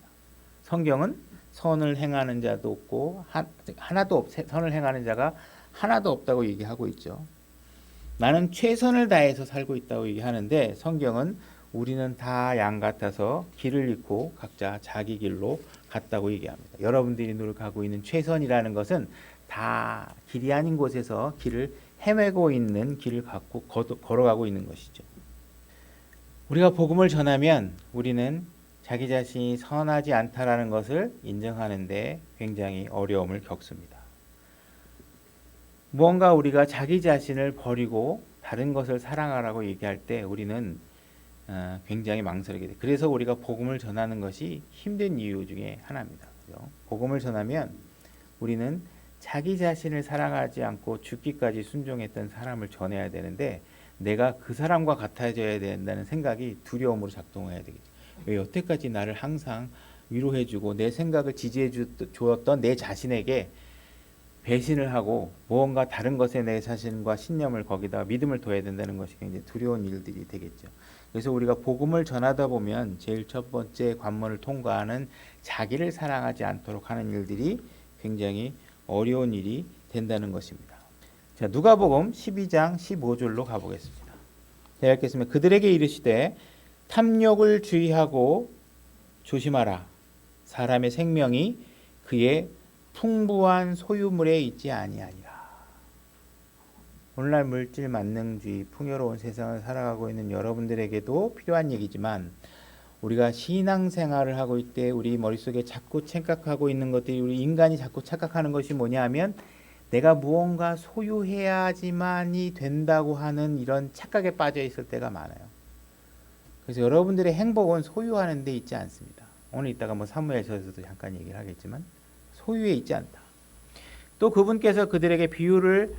성경은 선을 행하는 자도 없고 선을 행하는 자가 하나도 없다고 얘기하고 있죠. 나는 최선을 다해서 살고 있다고 얘기하는데 성경은 우리는 다 양 같아서 길을 잃고 각자 자기 길로 갔다고 얘기합니다. 여러분들이 노력하고 있는 최선이라는 것은 다 길이 아닌 곳에서 길을 헤매고 있는 길을 갖고 걸어가고 있는 것이죠. 우리가 복음을 전하면 우리는 자기 자신이 선하지 않다라는 것을 인정하는데 굉장히 어려움을 겪습니다. 무언가 우리가 자기 자신을 버리고 다른 것을 사랑하라고 얘기할 때 우리는 굉장히 망설이게 돼요. 그래서 우리가 복음을 전하는 것이 힘든 이유 중에 하나입니다. 그죠? 복음을 전하면 우리는 자기 자신을 사랑하지 않고 죽기까지 순종했던 사람을 전해야 되는데 내가 그 사람과 같아져야 된다는 생각이 두려움으로 작동해야 되겠죠. 왜 여태까지 나를 항상 위로해주고 내 생각을 지지해 주었던 내 자신에게 배신을 하고 무언가 다른 것에 내 자신과 신념을 거기다 믿음을 둬야 된다는 것이 굉장히 두려운 일들이 되겠죠. 그래서 우리가 복음을 전하다 보면 제일 첫 번째 관문을 통과하는 자기를 사랑하지 않도록 하는 일들이 굉장히 어려운 일이 된다는 것입니다. 자, 누가복음 12장 15절로 가보겠습니다. 제가 읽겠습니다. 그들에게 이르시되 탐욕을 주의하고 조심하라. 사람의 생명이 그의 풍부한 소유물에 있지 아니하니라. 오늘날 물질 만능주의 풍요로운 세상을 살아가고 있는 여러분들에게도 필요한 얘기지만 우리가 신앙생활을 하고 있을 때 우리 머릿속에 자꾸 착각하고 있는 것들이 우리 인간이 자꾸 착각하는 것이 뭐냐 하면 내가 무언가 소유해야지만이 된다고 하는 이런 착각에 빠져 있을 때가 많아요. 그래서 여러분들의 행복은 소유하는 데 있지 않습니다. 오늘 이따가 사무엘서에서도 잠깐 얘기를 하겠지만 소유에 있지 않다. 또 그분께서 그들에게 비유를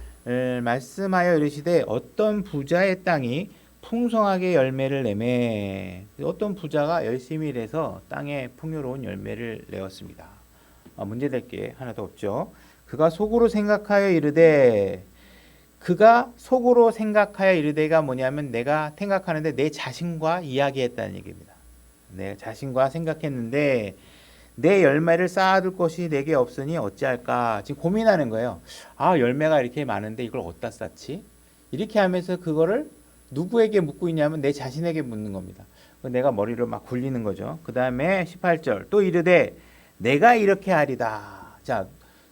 말씀하여 이르시되 어떤 부자의 땅이 풍성하게 열매를 내매 어떤 부자가 열심히 일해서 땅에 풍요로운 열매를 내었습니다. 문제될 게 하나도 없죠. 그가 속으로 생각하여 이르되 가 뭐냐면 내가 생각하는데 내 자신과 이야기했다는 얘기입니다. 내 자신과 생각했는데 내 열매를 쌓아둘 것이 내게 없으니 어찌할까 지금 고민하는 거예요. 열매가 이렇게 많은데 이걸 어디다 쌓지? 이렇게 하면서 그거를 누구에게 묻고 있냐면 내 자신에게 묻는 겁니다. 내가 머리를 막 굴리는 거죠. 그 다음에 18절 또 이르되 내가 이렇게 하리다. 자,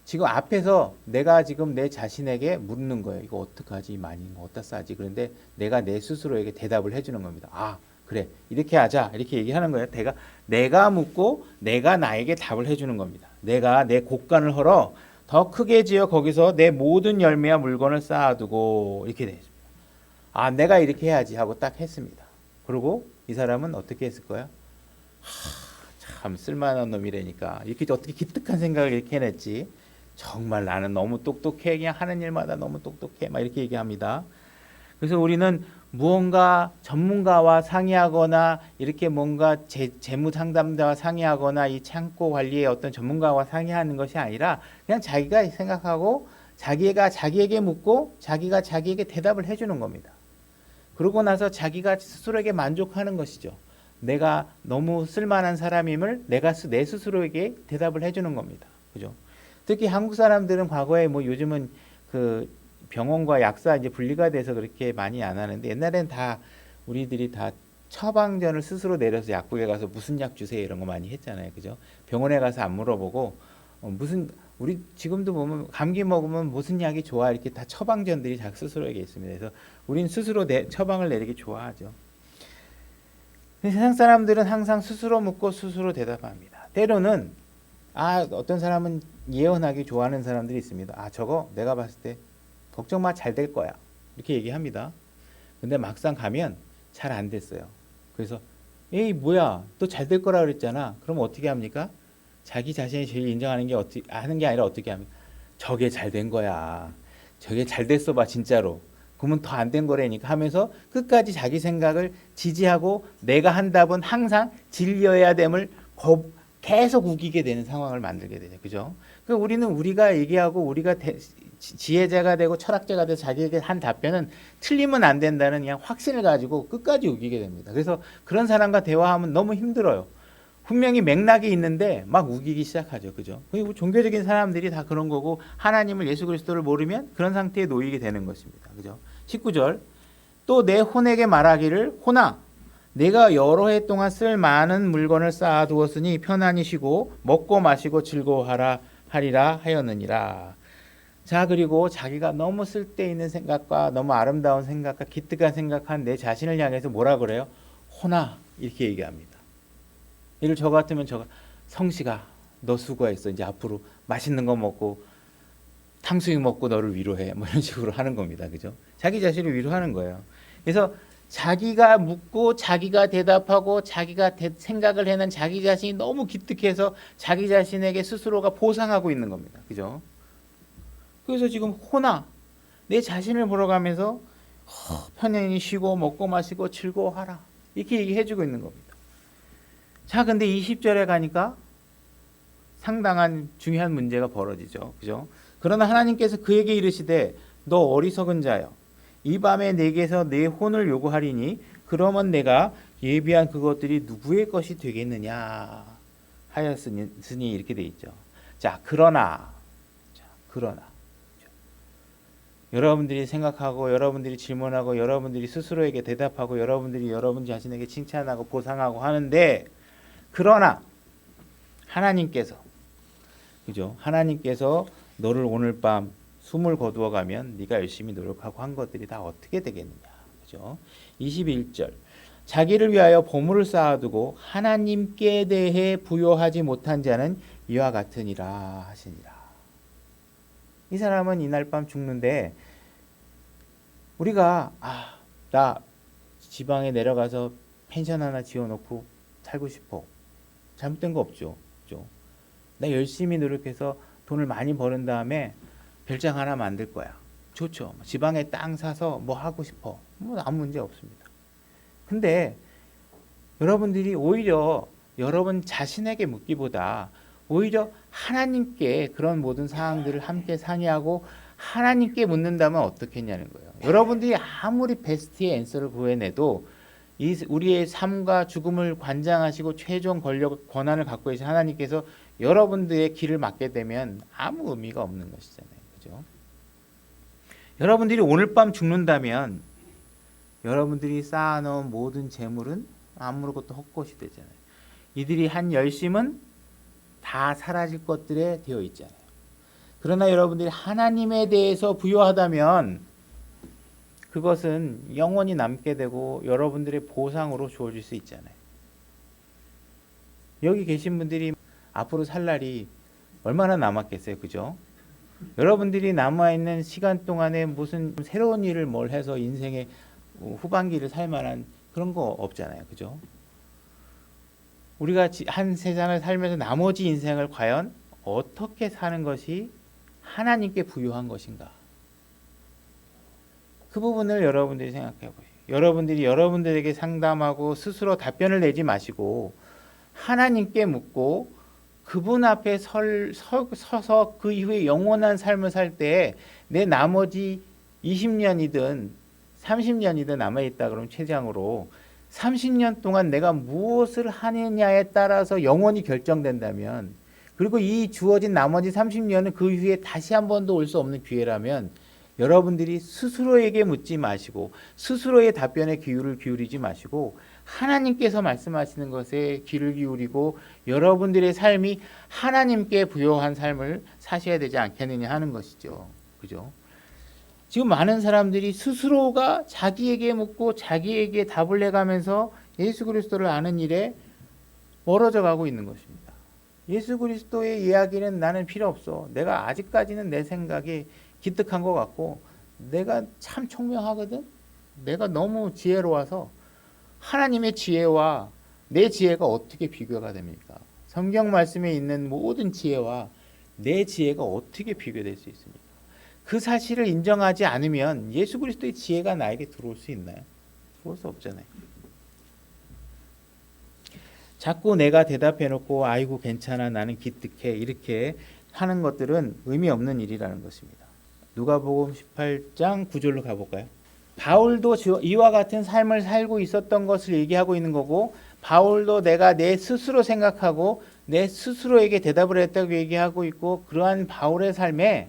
지금 앞에서 내가 지금 내 자신에게 묻는 거예요. 이거 어떡하지? 많이 어디다 싸지? 그런데 내가 내 스스로에게 대답을 해주는 겁니다. 그래 이렇게 하자 이렇게 얘기하는 거예요. 내가 묻고 내가 나에게 답을 해주는 겁니다. 내가 내 곳간을 헐어 더 크게 지어 거기서 내 모든 열매와 물건을 쌓아두고 이렇게 되죠. 내가 이렇게 해야지 하고 딱 했습니다. 그리고 이 사람은 어떻게 했을 거야? 참 쓸만한 놈이라니까 이렇게 어떻게 기특한 생각을 이렇게 해냈지? 정말 나는 너무 똑똑해. 그냥 하는 일마다 너무 똑똑해. 막 이렇게 얘기합니다. 그래서 우리는 무언가 전문가와 상의하거나 이렇게 뭔가 재무 상담자와 상의하거나 이 창고 관리의 어떤 전문가와 상의하는 것이 아니라 그냥 자기가 생각하고 자기가 자기에게 묻고 자기가 자기에게 대답을 해주는 겁니다. 그러고 나서 자기가 스스로에게 만족하는 것이죠. 내가 너무 쓸만한 사람임을 내가 내 스스로에게 대답을 해주는 겁니다. 그죠? 특히 한국 사람들은 과거에 요즘은 그 병원과 약사 이제 분리가 돼서 그렇게 많이 안 하는데 옛날엔 다 우리들이 다 처방전을 스스로 내려서 약국에 가서 무슨 약 주세요 이런 거 많이 했잖아요. 그죠? 병원에 가서 안 물어보고 우리 지금도 보면 감기 먹으면 무슨 약이 좋아 이렇게 다 처방전들이 자기 스스로에게 있습니다. 그래서 우리는 스스로 처방을 내리기 좋아하죠. 세상 사람들은 항상 스스로 묻고 스스로 대답합니다. 때로는 어떤 사람은 예언하기 좋아하는 사람들이 있습니다. 저거 내가 봤을 때 걱정 마, 잘 될 거야 이렇게 얘기합니다. 근데 막상 가면 잘 안 됐어요. 그래서 에이 뭐야 또 잘 될 거라 그랬잖아. 그럼 어떻게 합니까? 자기 자신이 제일 인정하는 게 하는 게 아니라 어떻게 합니까? 저게 잘 된 거야. 저게 잘 됐어 봐 진짜로. 그러면 더 안 된 거라니까 하면서 끝까지 자기 생각을 지지하고 내가 한 답은 항상 진리여야 됨을 계속 우기게 되는 상황을 만들게 되죠. 그죠? 그러니까 우리는 우리가 얘기하고 우리가 지혜자가 되고 철학자가 돼서 자기에게 한 답변은 틀리면 안 된다는 그냥 확신을 가지고 끝까지 우기게 됩니다. 그래서 그런 사람과 대화하면 너무 힘들어요. 분명히 맥락이 있는데 막 우기기 시작하죠. 그죠? 그리고 종교적인 사람들이 다 그런 거고 하나님을 예수 그리스도를 모르면 그런 상태에 놓이게 되는 것입니다. 그죠? 19절. 또 내 혼에게 말하기를 혼아 내가 여러 해 동안 쓸 많은 물건을 쌓아두었으니 편안히 쉬고 먹고 마시고 즐거워하라 하리라 하였느니라. 자, 그리고 자기가 너무 쓸데있는 생각과 너무 아름다운 생각과 기특한 생각한 내 자신을 향해서 뭐라 그래요? 혼아 이렇게 얘기합니다. 이를 저 같으면 성시가 너 수고했어. 이제 앞으로 맛있는 거 먹고 탕수육 먹고 너를 위로해. 뭐 이런 식으로 하는 겁니다. 그죠? 자기 자신을 위로하는 거예요. 그래서 자기가 묻고 자기가 대답하고 자기가 생각을 해낸 자기 자신이 너무 기특해서 자기 자신에게 스스로가 보상하고 있는 겁니다. 그죠? 그래서 지금 혼아 내 자신을 보러 가면서 편안히 쉬고 먹고 마시고 즐거워하라 이렇게 얘기해주고 있는 겁니다. 자, 근데 20절에 가니까 상당한 중요한 문제가 벌어지죠. 그죠? 그러나 하나님께서 그에게 이르시되 너 어리석은 자여 이 밤에 내게서 내 혼을 요구하리니 그러면 내가 예비한 그것들이 누구의 것이 되겠느냐 하였으니 이렇게 돼 있죠. 자, 그러나 여러분들이 생각하고 여러분들이 질문하고 여러분들이 스스로에게 대답하고 여러분들이 여러분 자신에게 칭찬하고 보상하고 하는데 그러나 하나님께서 그죠? 하나님께서 너를 오늘 밤 숨을 거두어 가면 네가 열심히 노력하고 한 것들이 다 어떻게 되겠느냐. 그죠? 21절. 자기를 위하여 보물을 쌓아두고 하나님께 대해 부여하지 못한 자는 이와 같으니라 하시니라. 이 사람은 이날 밤 죽는데 우리가 나 지방에 내려가서 펜션 하나 지어놓고 살고 싶어. 잘못된 거 없죠. 그죠? 나 열심히 노력해서 돈을 많이 버는 다음에 별장 하나 만들 거야. 좋죠. 지방에 땅 사서 뭐 하고 싶어. 뭐 아무 문제 없습니다. 근데 여러분들이 오히려 여러분 자신에게 묻기보다 오히려 하나님께 그런 모든 사항들을 함께 상의하고 하나님께 묻는다면 어떻겠냐는 거예요. 여러분들이 아무리 베스트의 앤서를 구해내도 우리의 삶과 죽음을 관장하시고 최종 권한을 갖고 계신 하나님께서 여러분들의 길을 막게 되면 아무 의미가 없는 것이잖아요. 그죠? 여러분들이 오늘 밤 죽는다면 여러분들이 쌓아놓은 모든 재물은 아무것도 헛것이 되잖아요. 이들이 한 열심은 다 사라질 것들에 되어 있잖아요. 그러나 여러분들이 하나님에 대해서 부여하다면 그것은 영원히 남게 되고 여러분들의 보상으로 주어질 수 있잖아요. 여기 계신 분들이 앞으로 살 날이 얼마나 남았겠어요. 그죠? 여러분들이 남아있는 시간 동안에 무슨 새로운 일을 뭘 해서 인생의 후반기를 살 만한 그런 거 없잖아요. 그죠? 우리가 한 세상을 살면서 나머지 인생을 과연 어떻게 사는 것이 하나님께 부여한 것인가? 그 부분을 여러분들이 생각해 보세요. 여러분들이 여러분들에게 상담하고 스스로 답변을 내지 마시고 하나님께 묻고 그분 앞에 서서 그 이후에 영원한 삶을 살 때 내 나머지 20년이든 30년이든 남아있다 그러면 최장으로 30년 동안 내가 무엇을 하느냐에 따라서 영원히 결정된다면 그리고 이 주어진 나머지 30년은 그 이후에 다시 한 번도 올 수 없는 기회라면 여러분들이 스스로에게 묻지 마시고 스스로의 답변에 귀를 기울이지 마시고 하나님께서 말씀하시는 것에 귀를 기울이고 여러분들의 삶이 하나님께 부여한 삶을 사셔야 되지 않겠느냐 하는 것이죠. 그죠? 지금 많은 사람들이 스스로가 자기에게 묻고 자기에게 답을 내가면서 예수 그리스도를 아는 일에 멀어져 가고 있는 것입니다. 예수 그리스도의 이야기는 나는 필요 없어. 내가 아직까지는 내 생각이 기특한 것 같고 내가 참 총명하거든. 내가 너무 지혜로워서 하나님의 지혜와 내 지혜가 어떻게 비교가 됩니까? 성경 말씀에 있는 모든 지혜와 내 지혜가 어떻게 비교될 수 있습니까? 그 사실을 인정하지 않으면 예수 그리스도의 지혜가 나에게 들어올 수 있나요? 들어올 수 없잖아요. 자꾸 내가 대답해놓고 아이고 괜찮아 나는 기특해 이렇게 하는 것들은 의미 없는 일이라는 것입니다. 누가복음 18장 9절로 가볼까요? 바울도 이와 같은 삶을 살고 있었던 것을 얘기하고 있는 거고, 바울도 내가 내 스스로 생각하고 내 스스로에게 대답을 했다고 얘기하고 있고, 그러한 바울의 삶에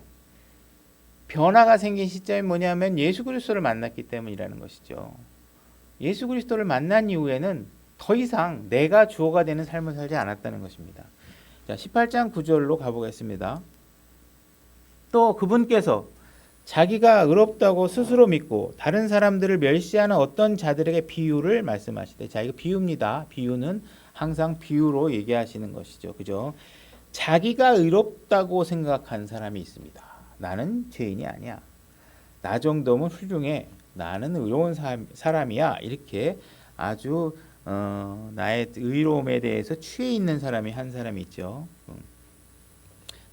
변화가 생긴 시점이 뭐냐면 예수 그리스도를 만났기 때문이라는 것이죠. 예수 그리스도를 만난 이후에는 더 이상 내가 주어가 되는 삶을 살지 않았다는 것입니다. 자, 18장 9절로 가보겠습니다. 또 그분께서 자기가 의롭다고 스스로 믿고 다른 사람들을 멸시하는 어떤 자들에게 비유를 말씀하시되, 자, 이거 비유입니다. 비유는 항상 비유로 얘기하시는 것이죠. 그죠? 자기가 의롭다고 생각한 사람이 있습니다. 나는 죄인이 아니야. 나 정도면 훌륭해. 나는 의로운 사람이야. 이렇게 아주 나의 의로움에 대해서 취해 있는 사람이 한 사람이 있죠.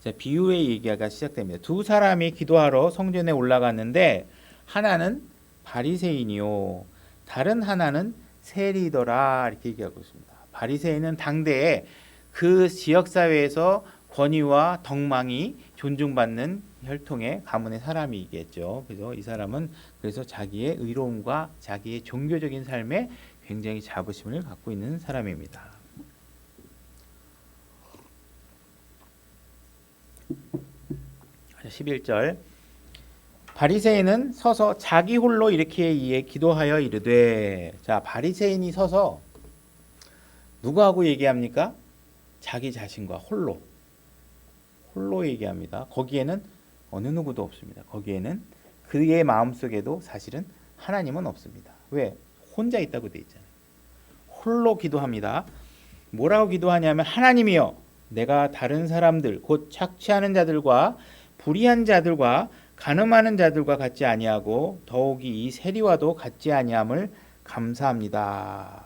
자, 비유의 얘기가 시작됩니다. 두 사람이 기도하러 성전에 올라갔는데 하나는 바리새인이요, 다른 하나는 세리더라. 이렇게 얘기하고 있습니다. 바리새인은 당대에 그 지역 사회에서 권위와 덕망이 존중받는 혈통의 가문의 사람이겠죠. 그래서 이 사람은 그래서 자기의 의로움과 자기의 종교적인 삶에 굉장히 자부심을 갖고 있는 사람입니다. 11절, 바리새인은 서서 자기 홀로 이렇게 기도하여 이르되, 자, 바리새인이 서서 누구하고 얘기합니까? 자기 자신과 홀로 얘기합니다. 거기에는 어느 누구도 없습니다. 거기에는 그의 마음속에도 사실은 하나님은 없습니다. 왜? 혼자 있다고 돼 있잖아요. 홀로 기도합니다. 뭐라고 기도하냐면, 하나님이여, 내가 다른 사람들 곧 착취하는 자들과 불의한 자들과 간음하는 자들과 같지 아니하고 더욱이 이 세리와도 같지 아니함을 감사합니다.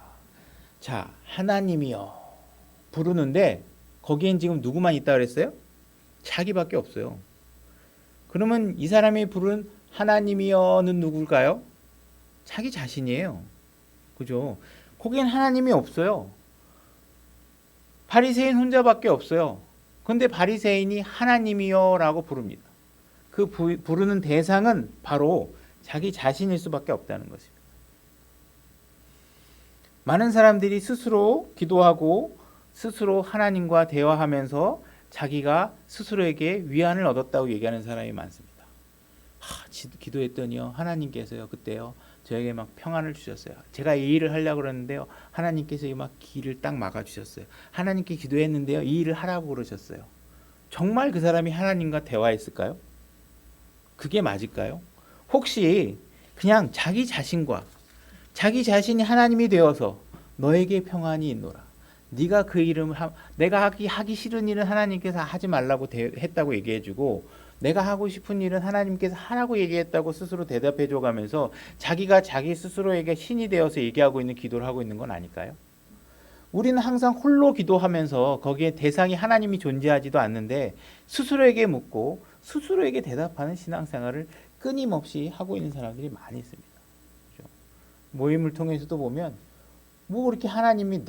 자, 하나님이여 부르는데 거기엔 지금 누구만 있다 그랬어요? 자기밖에 없어요. 그러면 이 사람이 부른 하나님이여는 누굴까요? 자기 자신이에요. 그죠? 거기엔 하나님이 없어요. 바리새인 혼자밖에 없어요. 그런데 바리새인이 하나님이여라고 부릅니다. 그 부르는 대상은 바로 자기 자신일 수밖에 없다는 것입니다. 많은 사람들이 스스로 기도하고 스스로 하나님과 대화하면서 자기가 스스로에게 위안을 얻었다고 얘기하는 사람이 많습니다. 기도했더니요, 하나님께서요 그때요 저에게 막 평안을 주셨어요. 제가 이 일을 하려고 그러는데요, 하나님께서 막 길을 딱 막아주셨어요. 하나님께 기도했는데요, 이 일을 하라고 그러셨어요. 정말 그 사람이 하나님과 대화했을까요? 그게 맞을까요? 혹시 그냥 자기 자신과 자기 자신이 하나님이 되어서 너에게 평안이 있노라, 네가 그 이름을 내가 하기 싫은 일은 하나님께서 하지 말라고 했다고 얘기해주고, 내가 하고 싶은 일은 하나님께서 하라고 얘기했다고 스스로 대답해줘 가면서 자기가 자기 스스로에게 신이 되어서 얘기하고 있는 기도를 하고 있는 건 아닐까요? 우리는 항상 홀로 기도하면서 거기에 대상이 하나님이 존재하지도 않는데 스스로에게 묻고 스스로에게 대답하는 신앙생활을 끊임없이 하고 있는 사람들이 많이 있습니다. 그렇죠? 모임을 통해서도 보면 뭐 그렇게 하나님이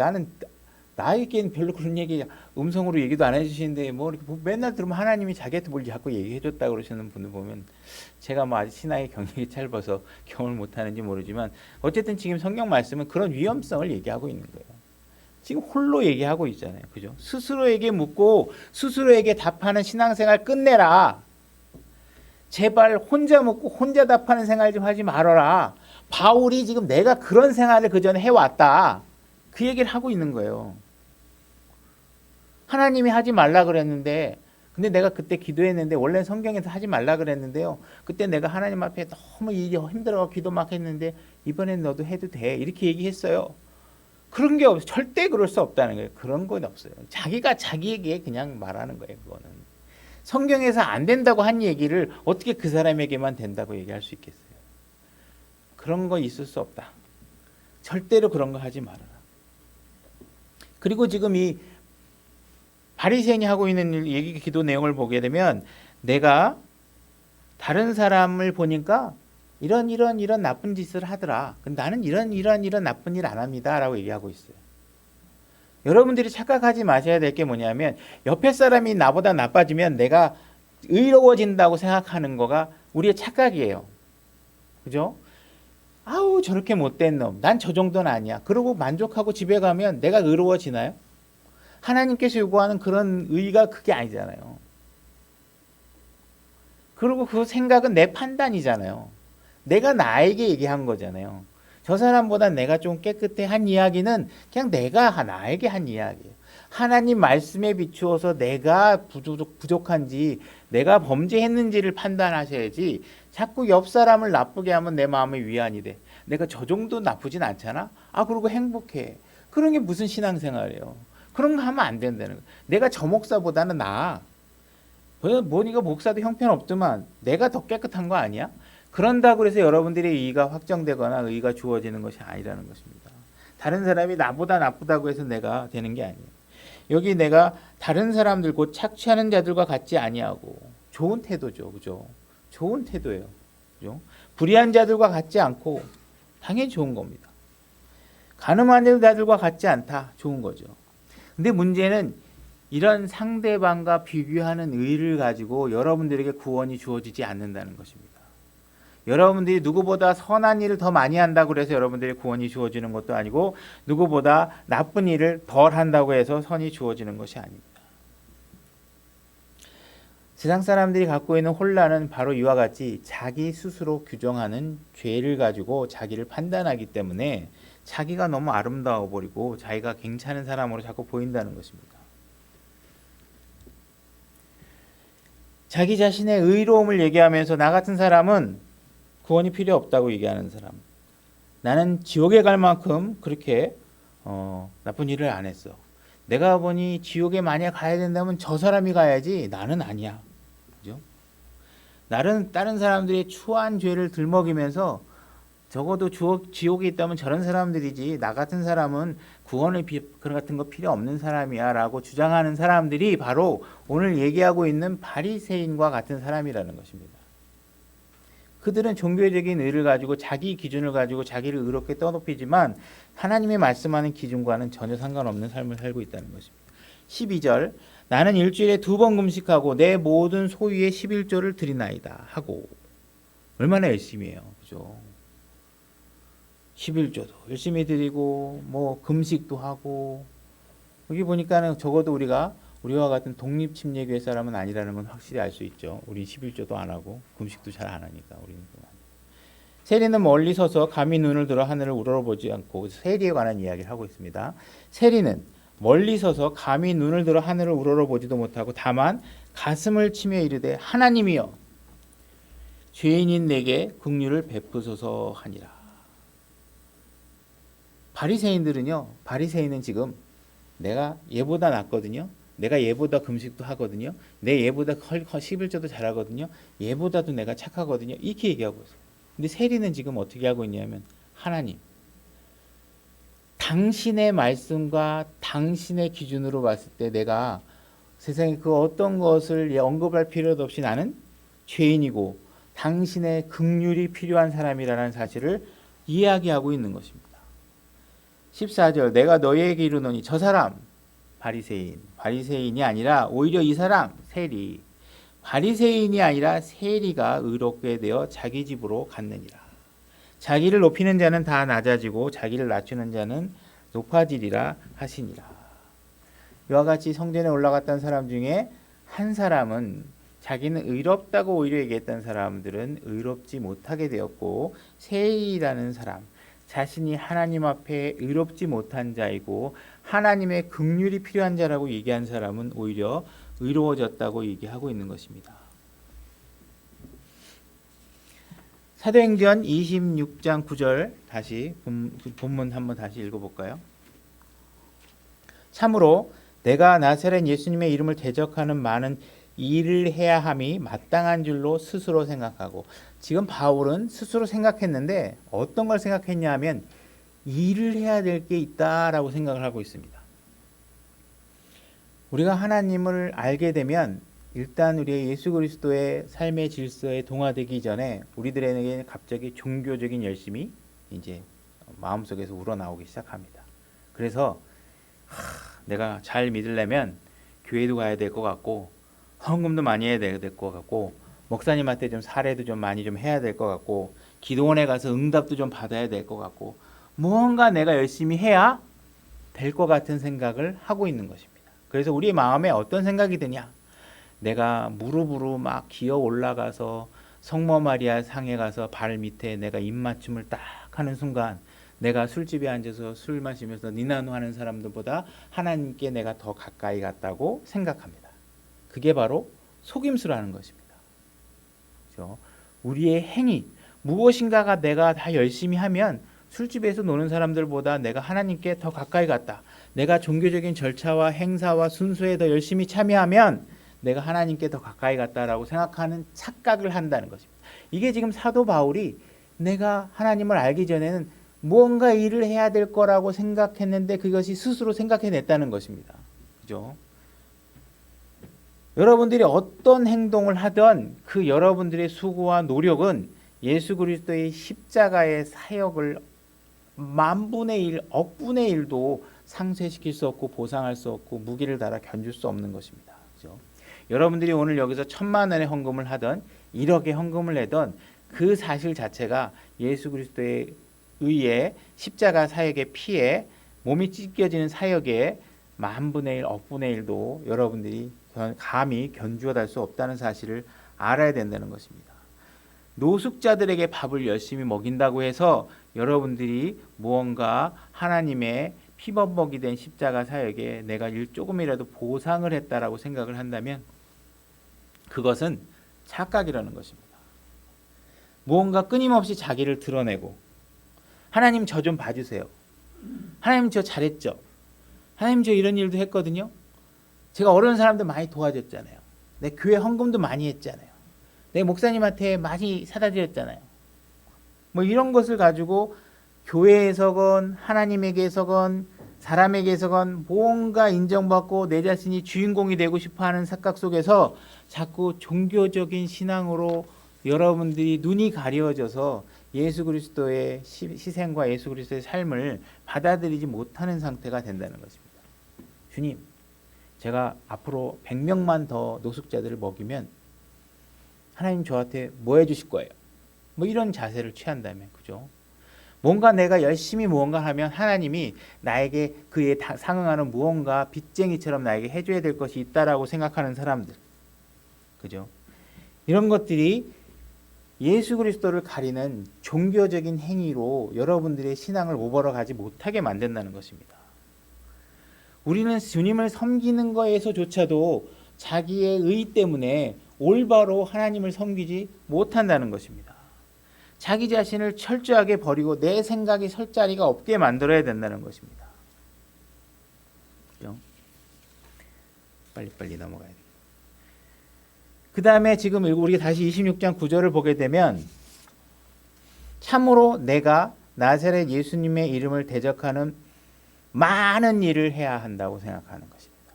나에게는 별로 그런 얘기 음성으로 얘기도 안 해주시는데 뭐 이렇게 맨날 들으면 하나님이 자기한테 뭘 자꾸 얘기해줬다고 그러시는 분들 보면 제가 뭐 아직 신앙의 경력이 짧아서 경험을 못하는지 모르지만 어쨌든 지금 성경 말씀은 그런 위험성을 얘기하고 있는 거예요. 지금 홀로 얘기하고 있잖아요. 그죠? 스스로에게 묻고 스스로에게 답하는 신앙생활 끝내라. 제발 혼자 묻고 혼자 답하는 생활 좀 하지 말아라. 바울이 지금 내가 그런 생활을 그전에 해왔다. 그 얘기를 하고 있는 거예요. 하나님이 하지 말라 그랬는데, 근데 내가 그때 기도했는데, 원래 성경에서 하지 말라 그랬는데요, 그때 내가 하나님 앞에 너무 일이 힘들어 기도 막 했는데 이번엔 너도 해도 돼, 이렇게 얘기했어요. 그런 게 없어요. 절대 그럴 수 없다는 거예요. 그런 건 없어요. 자기가 자기에게 그냥 말하는 거예요. 그거는 성경에서 안 된다고 한 얘기를 어떻게 그 사람에게만 된다고 얘기할 수 있겠어요? 그런 거 있을 수 없다. 절대로 그런 거 하지 말아라. 그리고 지금 이 바리새인이 하고 있는 얘기 기도 내용을 보게 되면, 내가 다른 사람을 보니까 이런 나쁜 짓을 하더라. 근데 나는 이런 나쁜 일 안 합니다라고 얘기하고 있어요. 여러분들이 착각하지 마셔야 될 게 뭐냐면, 옆에 사람이 나보다 나빠지면 내가 의로워진다고 생각하는 거가 우리의 착각이에요. 그죠? 아우 저렇게 못된 놈. 난 저 정도는 아니야. 그러고 만족하고 집에 가면 내가 의로워지나요? 하나님께서 요구하는 그런 의가 그게 아니잖아요. 그리고 그 생각은 내 판단이잖아요. 내가 나에게 얘기한 거잖아요. 저 사람보다 내가 좀 깨끗해 한 이야기는 그냥 내가 나에게 한 이야기예요. 하나님 말씀에 비추어서 내가 부족한지 내가 범죄했는지를 판단하셔야지 자꾸 옆 사람을 나쁘게 하면 내 마음의 위안이 돼. 내가 저 정도 나쁘진 않잖아? 아 그리고 행복해. 그런 게 무슨 신앙생활이에요. 그런 거 하면 안 된다는 거예요. 내가 저 목사보다는 나아. 뭐니까 목사도 형편없더만 내가 더 깨끗한 거 아니야? 그런다고 해서 여러분들의 의의가 확정되거나 의의가 주어지는 것이 아니라는 것입니다. 다른 사람이 나보다 나쁘다고 해서 내가 되는 게 아니에요. 여기 내가 다른 사람들 곧 착취하는 자들과 같지 아니하고 좋은 태도죠. 그죠? 좋은 태도예요. 그죠? 불의한 자들과 같지 않고 당연히 좋은 겁니다. 가늠하는 자들과 같지 않다. 좋은 거죠. 근데 문제는 이런 상대방과 비교하는 의의를 가지고 여러분들에게 구원이 주어지지 않는다는 것입니다. 여러분들이 누구보다 선한 일을 더 많이 한다고 해서 여러분들의 구원이 주어지는 것도 아니고 누구보다 나쁜 일을 덜 한다고 해서 선이 주어지는 것이 아닙니다. 세상 사람들이 갖고 있는 혼란은 바로 이와 같이 자기 스스로 규정하는 죄를 가지고 자기를 판단하기 때문에 자기가 너무 아름다워 버리고 자기가 괜찮은 사람으로 자꾸 보인다는 것입니다. 자기 자신의 의로움을 얘기하면서 나 같은 사람은 구원이 필요 없다고 얘기하는 사람. 나는 지옥에 갈 만큼 그렇게 나쁜 일을 안 했어. 내가 보니 지옥에 만약 가야 된다면 저 사람이 가야지 나는 아니야. 그죠? 나는 다른 사람들의 추한 죄를 들먹이면서 적어도 지옥에 있다면 저런 사람들이지 나 같은 사람은 구원을 그런 같은 거 필요 없는 사람이야 라고 주장하는 사람들이 바로 오늘 얘기하고 있는 바리새인과 같은 사람이라는 것입니다. 그들은 종교적인 의를 가지고 자기 기준을 가지고 자기를 의롭게 떠높이지만 하나님의 말씀하는 기준과는 전혀 상관없는 삶을 살고 있다는 것입니다. 12절 나는 일주일에 2번 금식하고 내 모든 소유의 11조를 드리나이다 하고 얼마나 열심히 해요. 그죠? 11조도 열심히 드리고 뭐 금식도 하고 여기 보니까는 적어도 우리와 같은 독립침례교회 사람은 아니라는 건 확실히 알 수 있죠. 우리 11조도 안 하고 금식도 잘 안 하니까 우리는. 세리는 멀리 서서 감히 눈을 들어 하늘을 우러러보지 않고 세리에 관한 이야기를 하고 있습니다. 세리는 멀리 서서 감히 눈을 들어 하늘을 우러러보지도 못하고 다만 가슴을 치며 이르되 하나님이여 죄인인 내게 긍휼을 베푸소서 하니라. 바리새인은 지금 내가 얘보다 낫거든요. 내가 얘보다 금식도 하거든요. 내 얘보다 11조도 잘하거든요. 얘보다도 내가 착하거든요. 이렇게 얘기하고 있어요. 근데 세리는 지금 어떻게 하고 있냐면 하나님 당신의 말씀과 당신의 기준으로 봤을 때 내가 세상에 그 어떤 것을 언급할 필요도 없이 나는 죄인이고 당신의 긍휼이 필요한 사람이라는 사실을 이야기하고 있는 것입니다. 14절 내가 너희에게 이르노니 저 사람 바리새인이 아니라 오히려 이 사람 세리 바리새인이 아니라 세리가 의롭게 되어 자기 집으로 갔느니라. 자기를 높이는 자는 다 낮아지고 자기를 낮추는 자는 높아지리라 하시니라. 이와 같이 성전에 올라갔던 사람 중에 한 사람은 자기는 의롭다고 오히려 얘기했던 사람들은 의롭지 못하게 되었고 세리라는 사람 자신이 하나님 앞에 의롭지 못한 자이고 하나님의 긍휼이 필요한 자라고 얘기한 사람은 오히려 의로워졌다고 얘기하고 있는 것입니다. 사도행전 26장 9절 다시 본문 한번 다시 읽어볼까요? 참으로 내가 나사렛 예수님의 이름을 대적하는 많은 일을 해야 함이 마땅한 줄로 스스로 생각하고 지금 바울은 스스로 생각했는데 어떤 걸 생각했냐 하면 일을 해야 될 게 있다라고 생각을 하고 있습니다. 우리가 하나님을 알게 되면 일단 우리의 예수 그리스도의 삶의 질서에 동화되기 전에 우리들에게 갑자기 종교적인 열심이 이제 마음속에서 우러나오기 시작합니다. 그래서 내가 잘 믿으려면 교회도 가야 될 것 같고 헌금도 많이 해야 될 것 같고, 목사님한테 좀 사례도 좀 많이 좀 해야 될 것 같고, 기도원에 가서 응답도 좀 받아야 될 것 같고, 무언가 내가 열심히 해야 될 것 같은 생각을 하고 있는 것입니다. 그래서 우리 마음에 어떤 생각이 드냐? 내가 무릎으로 막 기어 올라가서 성모 마리아 상에 가서 발 밑에 내가 입맞춤을 딱 하는 순간, 내가 술집에 앉아서 술 마시면서 니나노 하는 사람들보다 하나님께 내가 더 가까이 갔다고 생각합니다. 그게 바로 속임수라는 것입니다. 그렇죠? 우리의 행위, 무엇인가가 내가 다 열심히 하면 술집에서 노는 사람들보다 내가 하나님께 더 가까이 갔다. 내가 종교적인 절차와 행사와 순서에 더 열심히 참여하면 내가 하나님께 더 가까이 갔다라고 생각하는 착각을 한다는 것입니다. 이게 지금 사도 바울이 내가 하나님을 알기 전에는 무언가 일을 해야 될 거라고 생각했는데 그것이 스스로 생각해냈다는 것입니다. 그죠? 여러분들이 어떤 행동을 하던 그 여러분들의 수고와 노력은 예수 그리스도의 십자가의 사역을 만분의 일, 억분의 일도 상쇄시킬 수 없고 보상할 수 없고 무기를 달아 견줄 수 없는 것입니다. 그죠? 여러분들이 오늘 여기서 1,000만 원의 헌금을 하던 1억의 헌금을 내던 그 사실 자체가 예수 그리스도의 의에 십자가 사역의 피에 몸이 찢겨지는 사역의 만분의 일, 억분의 일도 여러분들이 감히 견주어달 수 없다는 사실을 알아야 된다는 것입니다. 노숙자들에게 밥을 열심히 먹인다고 해서 여러분들이 무언가 하나님의 피범벅이 된 십자가 사역에 내가 조금이라도 보상을 했다라고 생각을 한다면 그것은 착각이라는 것입니다. 무언가 끊임없이 자기를 드러내고 하나님 저 좀 봐주세요. 하나님 저 잘했죠. 하나님 저 이런 일도 했거든요. 제가 어려운 사람들 많이 도와줬잖아요. 내 교회 헌금도 많이 했잖아요. 내 목사님한테 많이 사다 드렸잖아요. 뭐 이런 것을 가지고 교회에서건 하나님에게서건 사람에게서건 뭔가 인정받고 내 자신이 주인공이 되고 싶어하는 착각 속에서 자꾸 종교적인 신앙으로 여러분들이 눈이 가려져서 예수 그리스도의 희생과 예수 그리스도의 삶을 받아들이지 못하는 상태가 된다는 것입니다. 주님, 제가 앞으로 100명만 더 노숙자들을 먹이면 하나님 저한테 뭐 해주실 거예요? 뭐 이런 자세를 취한다면, 그죠? 뭔가 내가 열심히 무언가 하면 하나님이 나에게 그에 상응하는 무언가 빚쟁이처럼 나에게 해줘야 될 것이 있다라고 생각하는 사람들, 그죠? 이런 것들이 예수 그리스도를 가리는 종교적인 행위로 여러분들의 신앙을 오버러 가지 못하게 만든다는 것입니다. 우리는 주님을 섬기는 거에서조차도 자기의 의 때문에 올바로 하나님을 섬기지 못한다는 것입니다. 자기 자신을 철저하게 버리고 내 생각이 설 자리가 없게 만들어야 된다는 것입니다. 빨리빨리 넘어가야 돼요. 그 다음에 지금 우리가 다시 26장 9절을 보게 되면 참으로 내가 나사렛 예수님의 이름을 대적하는 많은 일을 해야 한다고 생각하는 것입니다.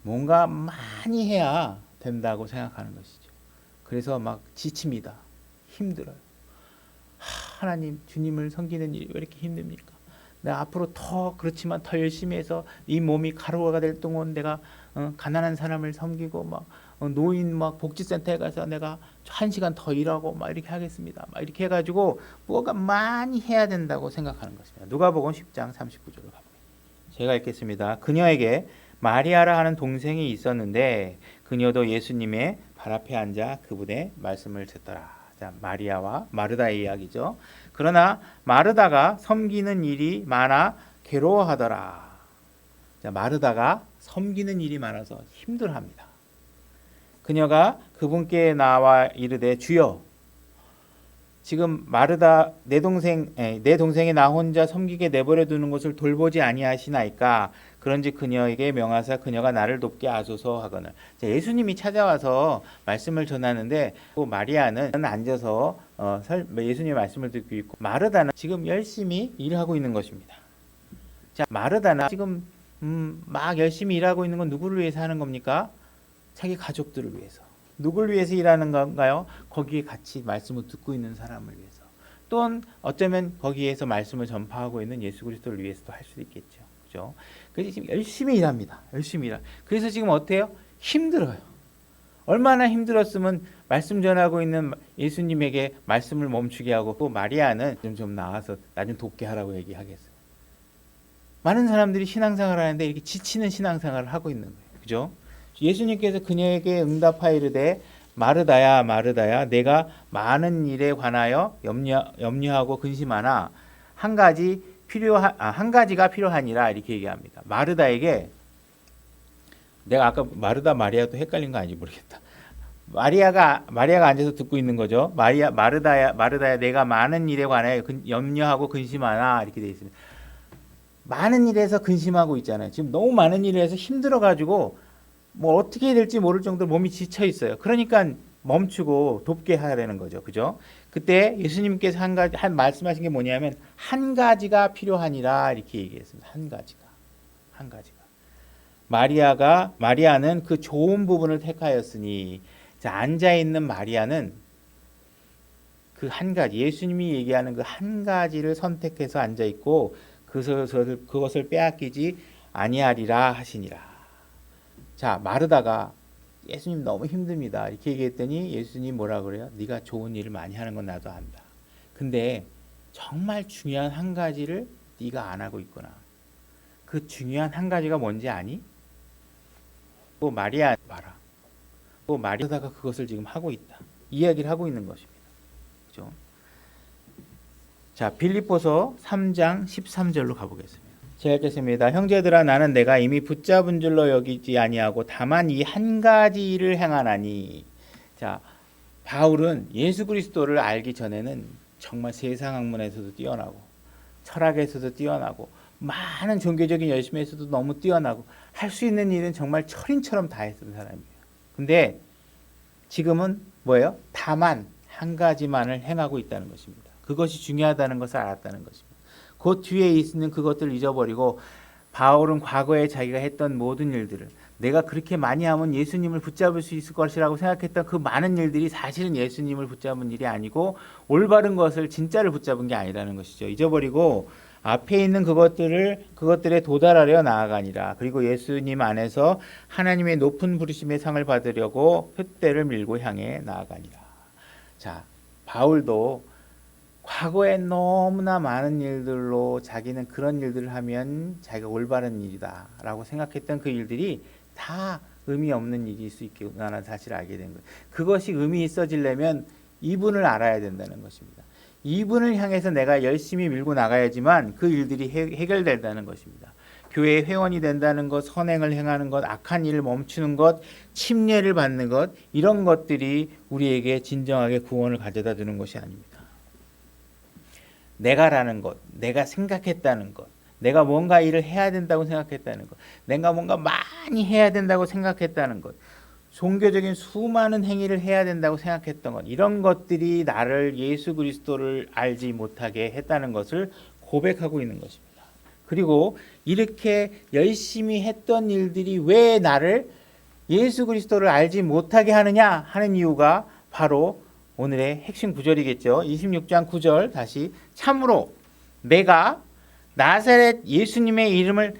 뭔가 많이 해야 된다고 생각하는 것이죠. 그래서 막 지칩니다. 힘들어요. 하나님, 주님을 섬기는 일이 왜 이렇게 힘듭니까? 내가 앞으로 더 그렇지만 더 열심히 해서 이 몸이 가루가 될 동안 내가 가난한 사람을 섬기고 막 노인 막 복지센터에 가서 내가 1시간 더 일하고 막 이렇게 하겠습니다. 막 이렇게 해가지고 뭐가 많이 해야 된다고 생각하는 것입니다. 누가복음 10장 39절을 가보겠습니다. 제가 읽겠습니다. 그녀에게 마리아라 하는 동생이 있었는데 그녀도 예수님의 발 앞에 앉아 그분의 말씀을 듣더라. 자, 마리아와 마르다의 이야기죠. 그러나 마르다가 섬기는 일이 많아 괴로워하더라. 자, 마르다가 섬기는 일이 많아서 힘들어합니다. 그녀가 그분께 나와 이르되 주여, 지금 마르다 내 동생이 나 혼자 섬기게 내버려 두는 것을 돌보지 아니하시나이까? 그런지 그녀에게 명하사 그녀가 나를 돕게 하소서 하거늘. 예수님이 찾아와서 말씀을 전하는데 마리아는 앉아서 예수님의 말씀을 듣고 있고 마르다는 지금 열심히 일하고 있는 것입니다. 자, 마르다는 지금 막 열심히 일하고 있는 건 누구를 위해서 하는 겁니까? 자기 가족들을 위해서. 누굴 위해서 일하는 건가요? 거기에 같이 말씀을 듣고 있는 사람을 위해서. 또는 어쩌면 거기에서 말씀을 전파하고 있는 예수 그리스도를 위해서도 할 수 있겠죠. 그죠? 그래서 지금 열심히 일합니다. 열심히 일하. 그래서 지금 어때요? 힘들어요. 얼마나 힘들었으면 말씀 전하고 있는 예수님에게 말씀을 멈추게 하고 또 마리아는 좀 나와서 나 좀 돕게 하라고 얘기하겠어요. 많은 사람들이 신앙생활을 하는데 이렇게 지치는 신앙생활을 하고 있는 거예요. 그죠? 예수님께서 그녀에게 응답하이르되 마르다야 마르다야 내가 많은 일에 관하여 염려하고 근심하나 한 가지가 필요하니라 이렇게 얘기합니다. 마르다에게 내가 아까 마르다 마리아도 헷갈린 거 아닌지 모르겠다. 마리아가 앉아서 듣고 있는 거죠. 마르다야 내가 많은 일에 관하여 염려하고 근심하나 이렇게 돼 있습니다. 많은 일에서 근심하고 있잖아요. 지금 너무 많은 일에서 힘들어가지고 뭐 어떻게 해야 될지 모를 정도로 몸이 지쳐 있어요. 그러니까 멈추고 돕게 하라는 거죠. 그죠? 그때 예수님께서 한 말씀하신 게 뭐냐면 한 가지가 필요하니라 이렇게 얘기했습니다. 한 가지가. 마리아는 그 좋은 부분을 택하였으니 자, 앉아 있는 마리아는 그 한 가지 예수님이 얘기하는 그 한 가지를 선택해서 앉아 있고 그것을 빼앗기지 아니하리라 하시니라. 자, 마르다가 예수님 너무 힘듭니다. 이렇게 얘기했더니 예수님 뭐라 그래요? 네가 좋은 일을 많이 하는 건 나도 안다. 근데 정말 중요한 한 가지를 네가 안 하고 있구나. 그 중요한 한 가지가 뭔지 아니? 또 마리아 봐라. 또 마리아다가 그것을 지금 하고 있다. 이야기를 하고 있는 것입니다. 그죠? 자, 빌립보서 3장 13절로 가보겠습니다. 제가 읽겠습니다. 형제들아 나는 내가 이미 붙잡은 줄로 여기지 아니하고 다만 이 한 가지 일을 행하나니. 자, 바울은 예수 그리스도를 알기 전에는 정말 세상 학문에서도 뛰어나고 철학에서도 뛰어나고 많은 종교적인 열심에서도 너무 뛰어나고 할 수 있는 일은 정말 철인처럼 다 했던 사람이에요. 근데 지금은 뭐예요? 다만 한 가지만을 행하고 있다는 것입니다. 그것이 중요하다는 것을 알았다는 것입니다. 그 뒤에 있는 그것들을 잊어버리고 바울은 과거에 자기가 했던 모든 일들을 내가 그렇게 많이 하면 예수님을 붙잡을 수 있을 것이라고 생각했던 그 많은 일들이 사실은 예수님을 붙잡은 일이 아니고 올바른 것을 진짜를 붙잡은 게 아니라는 것이죠. 잊어버리고 앞에 있는 그것들에 도달하려 나아가니라. 그리고 예수님 안에서 하나님의 높은 부르심의 상을 받으려고 홑대를 밀고 향해 나아가니라. 자, 바울도 과거에 너무나 많은 일들로 자기는 그런 일들을 하면 자기가 올바른 일이다 라고 생각했던 그 일들이 다 의미 없는 일일 수 있구나라는 사실을 알게 된 거예요. 그것이 의미 있어지려면 이분을 알아야 된다는 것입니다. 이분을 향해서 내가 열심히 밀고 나가야지만 그 일들이 해결된다는 것입니다. 교회의 회원이 된다는 것, 선행을 행하는 것, 악한 일을 멈추는 것, 침례를 받는 것, 이런 것들이 우리에게 진정하게 구원을 가져다 주는 것이 아닙니다. 내가라는 것, 내가 생각했다는 것, 내가 뭔가 일을 해야 된다고 생각했다는 것, 내가 뭔가 많이 해야 된다고 생각했다는 것, 종교적인 수많은 행위를 해야 된다고 생각했던 것, 이런 것들이 나를 예수 그리스도를 알지 못하게 했다는 것을 고백하고 있는 것입니다. 그리고 이렇게 열심히 했던 일들이 왜 나를 예수 그리스도를 알지 못하게 하느냐 하는 이유가 바로 오늘의 핵심 구절이겠죠. 26장 9절 다시 참으로 내가 나사렛 예수님의 이름을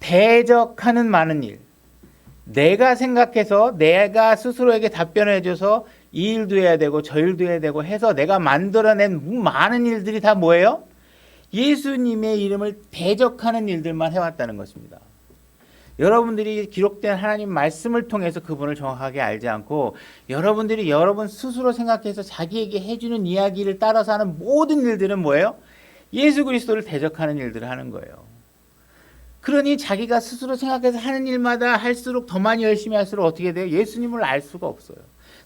대적하는 많은 일, 내가 생각해서 내가 스스로에게 답변을 해줘서 이 일도 해야 되고 저 일도 해야 되고 해서 내가 만들어낸 많은 일들이 다 뭐예요? 예수님의 이름을 대적하는 일들만 해왔다는 것입니다. 여러분들이 기록된 하나님 말씀을 통해서 그분을 정확하게 알지 않고 여러분들이 여러분 스스로 생각해서 자기에게 해주는 이야기를 따라서 하는 모든 일들은 뭐예요? 예수 그리스도를 대적하는 일들을 하는 거예요. 그러니 자기가 스스로 생각해서 하는 일마다 할수록 더 많이 열심히 할수록 어떻게 돼요? 예수님을 알 수가 없어요.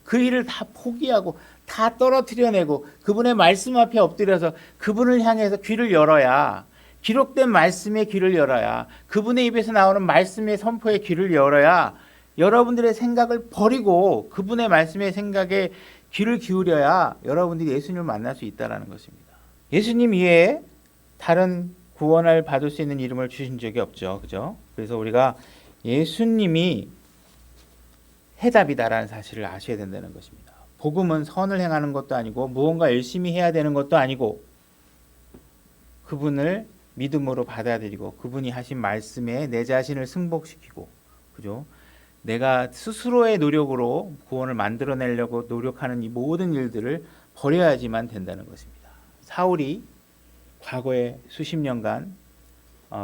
그 일을 다 포기하고 다 떨어뜨려내고 그분의 말씀 앞에 엎드려서 그분을 향해서 귀를 열어야, 기록된 말씀의 귀를 열어야, 그분의 입에서 나오는 말씀의 선포의 귀를 열어야 여러분들의 생각을 버리고 그분의 말씀의 생각에 귀를 기울여야 여러분들이 예수님을 만날 수 있다는 것입니다. 예수님 이외에 다른 구원을 받을 수 있는 이름을 주신 적이 없죠. 그죠? 그래서 우리가 예수님이 해답이다라는 사실을 아셔야 된다는 것입니다. 복음은 선을 행하는 것도 아니고 무언가 열심히 해야 되는 것도 아니고 그분을 믿음으로 받아들이고 그분이 하신 말씀에 내 자신을 승복시키고, 그죠? 내가 스스로의 노력으로 구원을 만들어내려고 노력하는 이 모든 일들을 버려야지만 된다는 것입니다. 사울이 과거에 수십 년간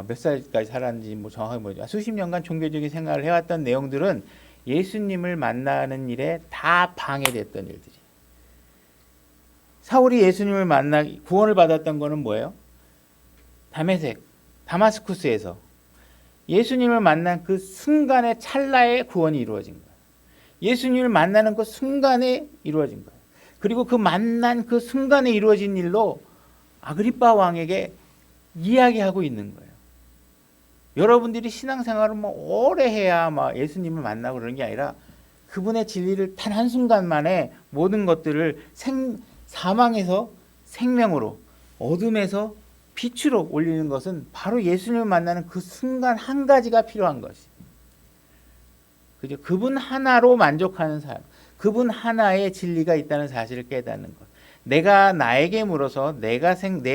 몇 살까지 살았는지 뭐 정확하게 모르죠. 수십 년간 종교적인 생활을 해왔던 내용들은 예수님을 만나는 일에 다 방해됐던 일들이. 사울이 예수님을 만나 구원을 받았던 거는 뭐예요? 다마스쿠스에서 예수님을 만난 그 순간의 찰나에 구원이 이루어진 거예요. 예수님을 만나는 그 순간에 이루어진 거예요. 그리고 그 만난 그 순간에 이루어진 일로 아그리빠 왕에게 이야기하고 있는 거예요. 여러분들이 신앙생활을 뭐 오래 해야 막 예수님을 만나고 그러는 게 아니라 그분의 진리를 단 한순간 만에 모든 것들을 사망에서 생명으로, 어둠에서 빛으로 올리는 것은 바로 예수님을 만나는 그 순간 한 가지가 필요한 것이. 그죠? 그분 하나로 만족하는 삶, 그분 하나의 진리가 있다는 사실을 깨닫는 것. 내가 나에게 물어서 내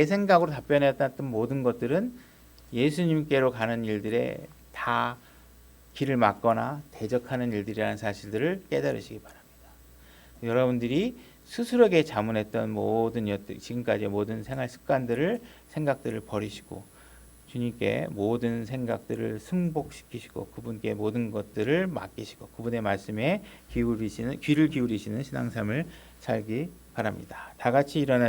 생각으로 답변했던 모든 것들은 예수님께로 가는 일들에 다 길을 막거나 대적하는 일들이라는 사실들을 깨달으시기 바랍니다. 여러분들이 스스로에게 자문했던 모든 지금까지의 모든 생활 습관들을 생각들을 버리시고 주님께 모든 생각들을 승복시키시고 그분께 모든 것들을 맡기시고 그분의 말씀에 귀를 기울이시는 신앙생활을 살기 바랍니다. 다 같이 일어나